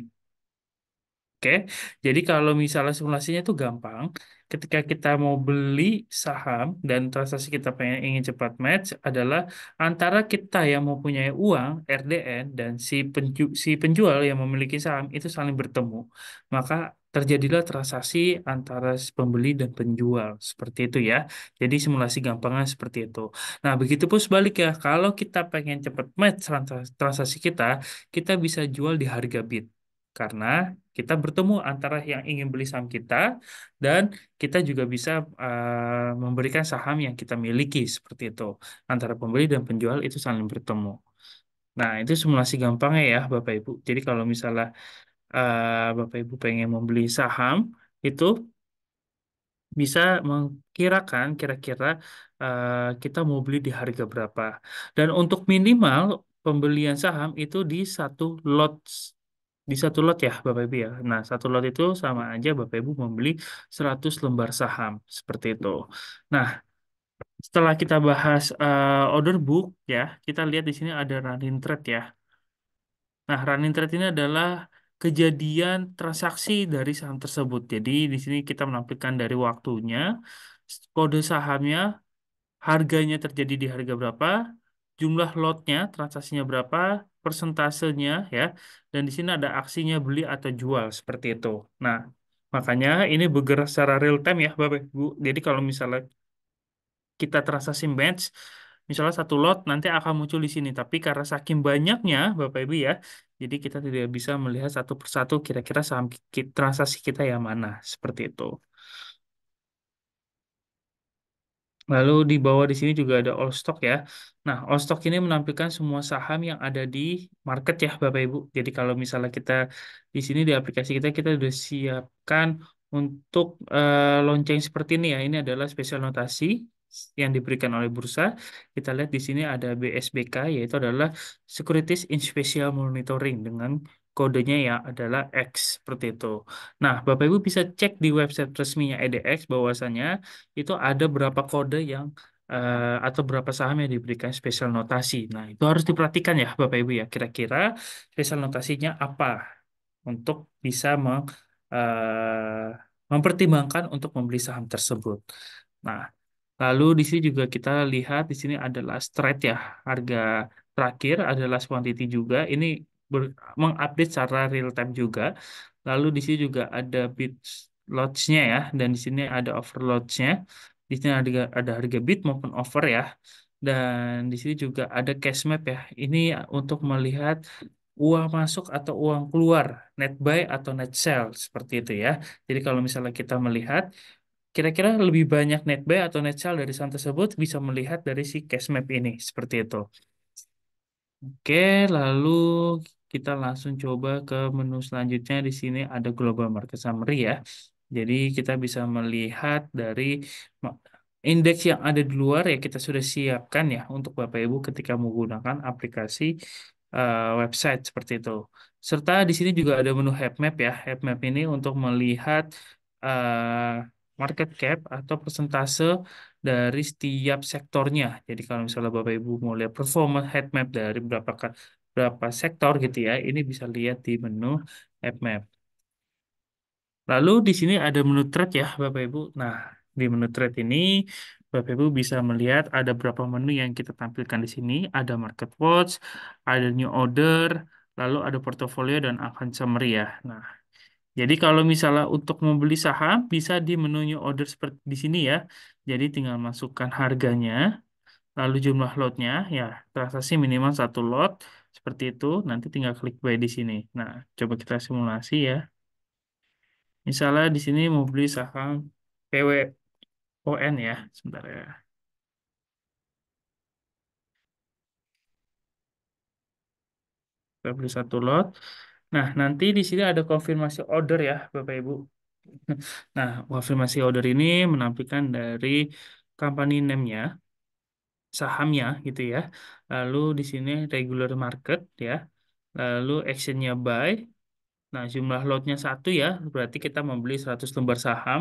Oke, jadi kalau misalnya simulasinya itu gampang, ketika kita mau beli saham dan transaksi kita pengen ingin cepat match adalah antara kita yang mau punya uang RDN dan si penjual yang memiliki saham itu saling bertemu, maka terjadilah transaksi antara si pembeli dan penjual seperti itu ya. Jadi simulasi gampangnya seperti itu. Nah, begitu pun sebaliknya, kalau kita pengen cepat match transaksi kita, kita bisa jual di harga bid. Karena kita bertemu antara yang ingin beli saham kita dan kita juga bisa memberikan saham yang kita miliki seperti itu. Antara pembeli dan penjual itu saling bertemu. Nah, itu simulasi gampangnya ya, Bapak Ibu. Jadi kalau misalnya Bapak Ibu pengen membeli saham, itu bisa mengkirakan kira-kira kita mau beli di harga berapa. Dan untuk minimal pembelian saham itu di satu lot ya Bapak Ibu ya. Nah, satu lot itu sama aja Bapak Ibu membeli 100 lembar saham seperti itu. Nah, setelah kita bahas order book ya, kita lihat di sini ada running trade ya. Nah, running trade ini adalah kejadian transaksi dari saham tersebut. Jadi di sini kita menampilkan dari waktunya, kode sahamnya, harganya terjadi di harga berapa, jumlah lotnya, transaksinya berapa, persentasenya ya, dan di sini ada aksinya beli atau jual seperti itu. Nah, makanya ini bergerak secara real time ya, Bapak Ibu. Jadi kalau misalnya kita transaksi match, misalnya satu lot nanti akan muncul di sini. Tapi karena saking banyaknya, Bapak Ibu ya, jadi kita tidak bisa melihat satu persatu kira-kira saham transaksi kita yang mana seperti itu. Lalu di bawah di sini juga ada all stock ya. Nah, all stock ini menampilkan semua saham yang ada di market ya, Bapak Ibu. Jadi kalau misalnya kita di sini di aplikasi kita sudah siapkan untuk lonceng seperti ini ya. Ini adalah spesial notasi yang diberikan oleh bursa. Kita lihat di sini ada BSBK, yaitu adalah Securities in Special Monitoring dengan kodenya yang adalah X seperti itu. Nah, Bapak Ibu bisa cek di website resminya EDX bahwasanya itu ada berapa kode yang atau berapa saham yang diberikan spesial notasi. Nah, itu harus diperhatikan ya Bapak Ibu ya. Kira-kira spesial notasinya apa untuk bisa mempertimbangkan untuk membeli saham tersebut. Nah, lalu di sini juga kita lihat di sini adalah straight ya, harga terakhir adalah quantity juga. Ini mengupdate secara real time juga. Lalu di sini juga ada bid lots-nya ya, dan di sini ada overloads-nya. Di sini ada harga bid maupun over ya. Dan di sini juga ada cash map ya. Ini untuk melihat uang masuk atau uang keluar, net buy atau net sell seperti itu ya. Jadi kalau misalnya kita melihat kira-kira lebih banyak net buy atau net sell dari saham tersebut bisa melihat dari si cash map ini seperti itu. Oke, lalu kita langsung coba ke menu selanjutnya. Di sini ada Global Market Summary ya. Jadi kita bisa melihat dari ma- indeks yang ada di luar ya kita sudah siapkan ya untuk Bapak Ibu ketika menggunakan aplikasi website seperti itu. Serta di sini juga ada menu heat map ya. Heat map ini untuk melihat market cap atau persentase dari setiap sektornya. Jadi kalau misalnya Bapak Ibu mau lihat performa heat map dari berapa sektor gitu ya, ini bisa lihat di menu heat map. Lalu di sini ada menu trade ya Bapak Ibu. Nah, di menu trade ini Bapak Ibu bisa melihat ada berapa menu yang kita tampilkan di sini. Ada market watch, ada new order, lalu ada portofolio dan account summary ya. Nah, jadi kalau misalnya untuk membeli saham bisa di menu new order seperti di sini ya. Jadi tinggal masukkan harganya, lalu jumlah lotnya ya transaksi minimal satu lot seperti itu. Nanti tinggal klik buy di sini. Nah, coba kita simulasi ya. Misalnya di sini mau beli saham PWON ya, sebentar ya. Kita beli satu lot. Nah, nanti di sini ada konfirmasi order ya, Bapak Ibu. Nah, konfirmasi order ini menampilkan dari company name-nya, sahamnya gitu ya. Lalu di sini regular market ya. Lalu actionnya buy. Nah, jumlah lotnya satu ya, berarti kita membeli 100 lembar saham.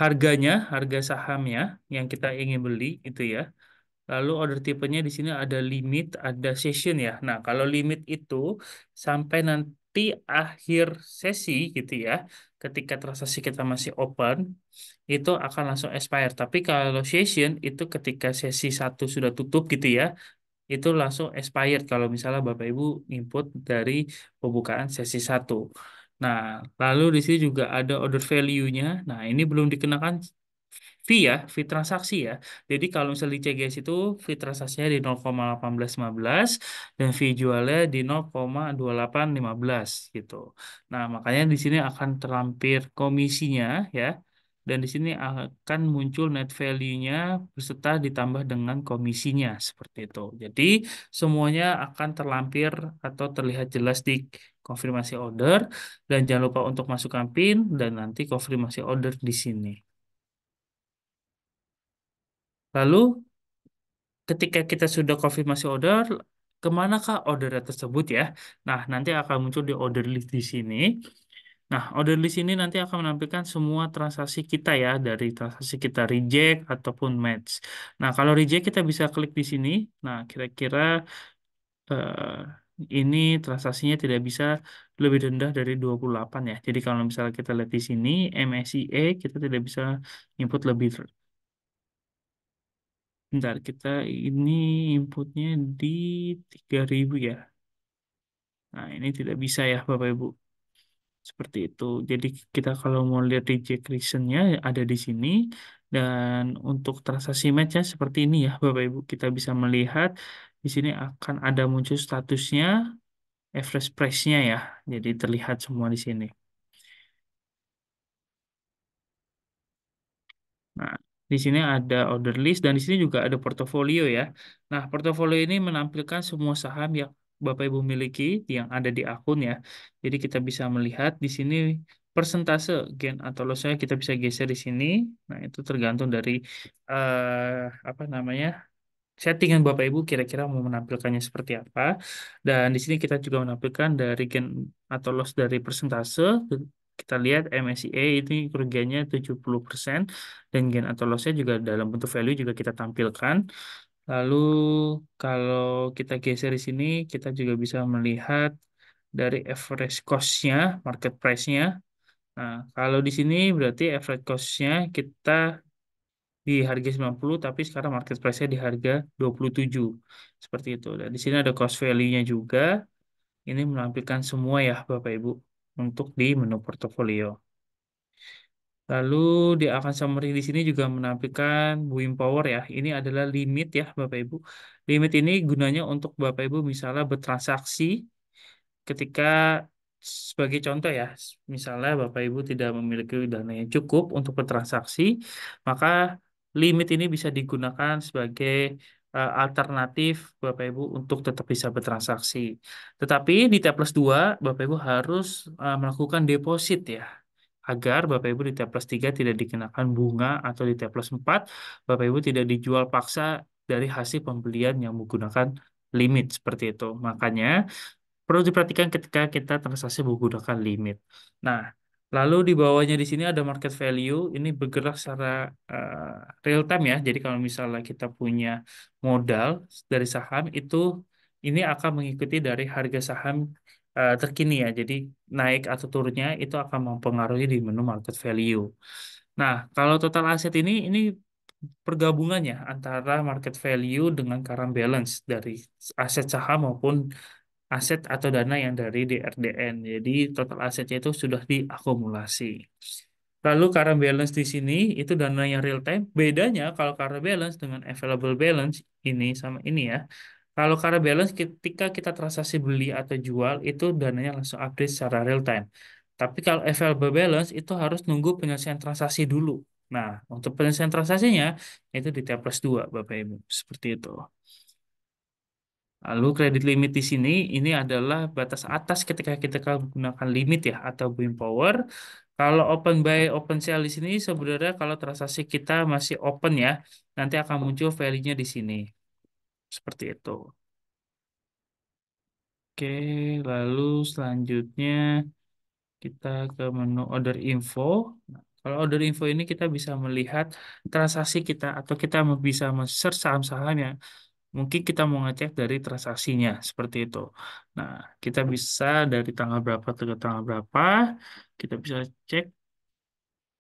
Harganya, harga sahamnya yang kita ingin beli itu ya. Lalu order tipenya di sini ada limit, ada session ya. Nah, kalau limit itu sampai nanti akhir sesi gitu ya, ketika transaksi kita masih open, itu akan langsung expire. Tapi kalau session itu ketika sesi satu sudah tutup gitu ya, itu langsung expired kalau misalnya Bapak Ibu input dari pembukaan sesi satu. Nah, lalu di sini juga ada order value-nya. Nah, ini belum dikenakan fee ya, fee transaksi ya. Jadi kalau misalnya di CGS itu fee transaksinya di 0,1815 dan fee jualnya di 0,2815 gitu. Nah, makanya di sini akan terlampir komisinya ya. Dan di sini akan muncul net value-nya beserta ditambah dengan komisinya seperti itu. Jadi semuanya akan terlampir atau terlihat jelas di konfirmasi order dan jangan lupa untuk masukkan PIN dan nanti konfirmasi order di sini. Lalu ketika kita sudah konfirmasi order, kemanakah order tersebut ya? Nah, nanti akan muncul di order list di sini. Nah, order list ini nanti akan menampilkan semua transaksi kita ya, dari transaksi kita reject ataupun match. Nah, kalau reject kita bisa klik di sini. Nah, kira-kira eh, ini transaksinya tidak bisa lebih rendah dari 28 ya. Jadi kalau misalnya kita lihat di sini, MSIE kita tidak bisa input lebih. Bentar, kita ini inputnya di 3000 ya. Nah, ini tidak bisa ya, Bapak Ibu. Seperti itu. Jadi kita kalau mau lihat reject reason-nya ada di sini. Dan untuk transaksi match-nya seperti ini ya, Bapak Ibu. Kita bisa melihat di sini akan ada muncul statusnya, average price-nya ya. Jadi terlihat semua di sini. Nah, di sini ada order list dan di sini juga ada portofolio ya. Nah, portofolio ini menampilkan semua saham yang Bapak Ibu miliki yang ada di akun ya. Jadi kita bisa melihat di sini persentase gain atau loss-nya kita bisa geser di sini. Nah, itu tergantung dari apa namanya? Settingan Bapak Ibu kira-kira mau menampilkannya seperti apa. Dan di sini kita juga menampilkan dari gain atau loss dari persentase. Kita lihat MSCI ini kerugiannya 70% dan gain atau loss-nya juga dalam bentuk value juga kita tampilkan. Lalu kalau kita geser di sini kita juga bisa melihat dari average cost-nya, market price-nya. Nah, kalau di sini berarti average cost-nya kita di harga 90 tapi sekarang market price-nya di harga 27 seperti itu. Dan di sini ada cost value-nya juga. Ini menampilkan semua ya Bapak Ibu untuk di menu portofolio. Lalu di akan summary di sini juga menampilkan buying power ya. Ini adalah limit ya Bapak Ibu. Limit ini gunanya untuk Bapak Ibu misalnya bertransaksi ketika sebagai contoh ya, misalnya Bapak Ibu tidak memiliki dana yang cukup untuk bertransaksi, maka limit ini bisa digunakan sebagai alternatif Bapak Ibu untuk tetap bisa bertransaksi. Tetapi di T+2 Bapak Ibu harus melakukan deposit ya, agar Bapak Ibu di T+3 tidak dikenakan bunga atau di T+4 Bapak Ibu tidak dijual paksa dari hasil pembelian yang menggunakan limit seperti itu. Makanya perlu diperhatikan ketika kita transaksi menggunakan limit. Nah, lalu di bawahnya di sini ada market value. Ini bergerak secara real time ya. Jadi kalau misalnya kita punya modal dari saham itu ini akan mengikuti dari harga saham terkini ya. Jadi naik atau turunnya itu akan mempengaruhi di menu market value. Nah, kalau total aset ini pergabungannya antara market value dengan current balance dari aset saham maupun aset atau dana yang dari DRDN. Jadi total asetnya itu sudah diakumulasi. Lalu current balance di sini itu dana yang real time. Bedanya kalau current balance dengan available balance ini sama ini ya. Kalau current balance ketika kita transaksi beli atau jual itu dananya langsung update secara real time. Tapi kalau available balance itu harus nunggu penyelesaian transaksi dulu. Nah, untuk penyelesaian transaksinya itu di T+2 Bapak Ibu. Seperti itu. Lalu kredit limit di sini ini adalah batas atas ketika kita gunakan limit ya atau buying power. Kalau open buy, open sell di sini sebenarnya kalau transaksi kita masih open ya, nanti akan muncul value-nya di sini. Seperti itu. Oke, lalu selanjutnya kita ke menu order info. Nah, kalau order info ini kita bisa melihat transaksi kita atau kita bisa men-search saham-saham yang mungkin kita mau ngecek dari transaksinya seperti itu. Nah, kita bisa dari tanggal berapa ke tanggal berapa, kita bisa cek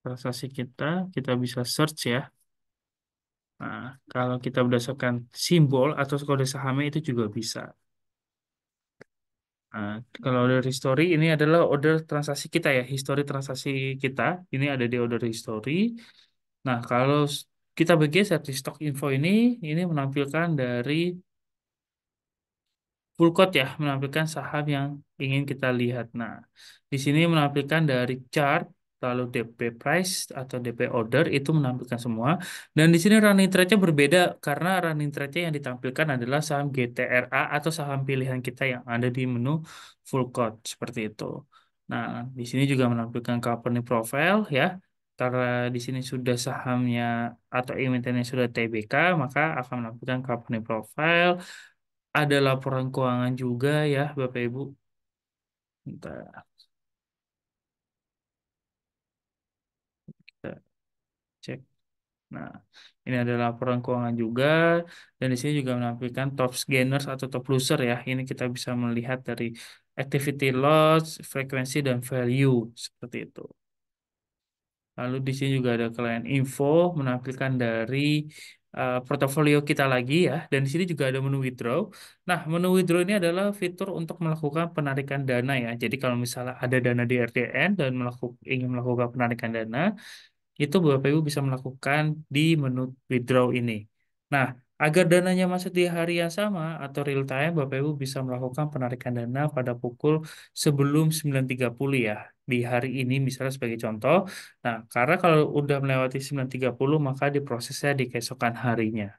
transaksi kita bisa search ya. Nah, kalau kita berdasarkan simbol atau kode sahamnya itu juga bisa. Nah, kalau order history ini adalah order transaksi kita ya, histori transaksi kita. Ini ada di order history. Nah, kalau kita bergeser di stock info ini menampilkan dari full quote ya, menampilkan saham yang ingin kita lihat. Nah, di sini menampilkan dari chart, lalu DP price atau DP order itu menampilkan semua. Dan di sini running trade-nya berbeda karena running trade-nya yang ditampilkan adalah saham GTRA atau saham pilihan kita yang ada di menu full quote seperti itu. Nah, di sini juga menampilkan company profile ya. Karena di sini sudah sahamnya atau emitennya sudah TBK, maka akan menampilkan company profile, ada laporan keuangan juga ya, Bapak Ibu. Bentar, kita cek. Nah, ini ada laporan keuangan juga, dan di sini juga menampilkan top gainers atau top loser ya. Ini kita bisa melihat dari activity loss, frekuensi, dan value seperti itu. Lalu di sini juga ada client info menampilkan dari portofolio kita lagi ya. Dan di sini juga ada menu withdraw. Nah, menu withdraw ini adalah fitur untuk melakukan penarikan dana ya. Jadi kalau misalnya ada dana di RDN dan ingin melakukan penarikan dana, itu Bapak Ibu bisa melakukan di menu withdraw ini. Nah, agar dananya masuk di hari yang sama atau real time, Bapak Ibu bisa melakukan penarikan dana pada pukul sebelum 9.30 ya. Di hari ini misalnya sebagai contoh. Nah, karena kalau udah melewati 9.30 maka diprosesnya di keesokan harinya.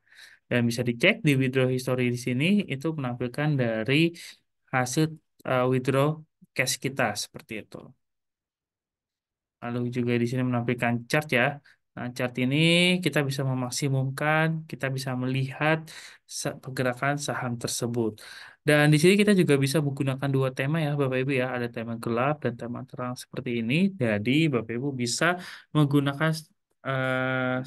Dan bisa dicek di withdraw history di sini itu menampilkan dari hasil withdraw cash kita seperti itu. Lalu juga di sini menampilkan chart ya. Nah, chart ini kita bisa memaksimumkan, kita bisa melihat pergerakan saham tersebut. Dan di sini kita juga bisa menggunakan dua tema ya, Bapak Ibu ya. Ada tema gelap dan tema terang seperti ini. Jadi, Bapak Ibu bisa menggunakan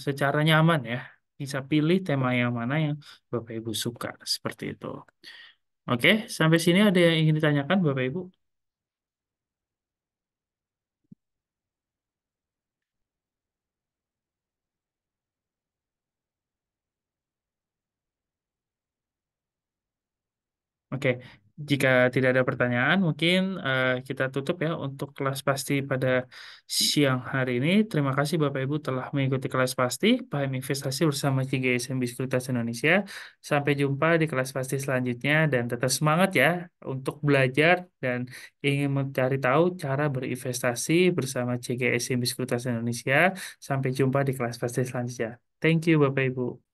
secara nyaman ya. Bisa pilih tema yang mana yang Bapak Ibu suka, seperti itu. Oke, sampai sini ada yang ingin ditanyakan, Bapak Ibu? Oke, jika tidak ada pertanyaan, mungkin kita tutup ya untuk kelas pasti pada siang hari ini. Terima kasih Bapak Ibu telah mengikuti kelas pasti Paham Investasi bersama CGSMB Sekuritas Indonesia. Sampai jumpa di kelas pasti selanjutnya dan tetap semangat ya untuk belajar dan ingin mencari tahu cara berinvestasi bersama CGSMB Sekuritas Indonesia. Sampai jumpa di kelas pasti selanjutnya. Thank you Bapak Ibu.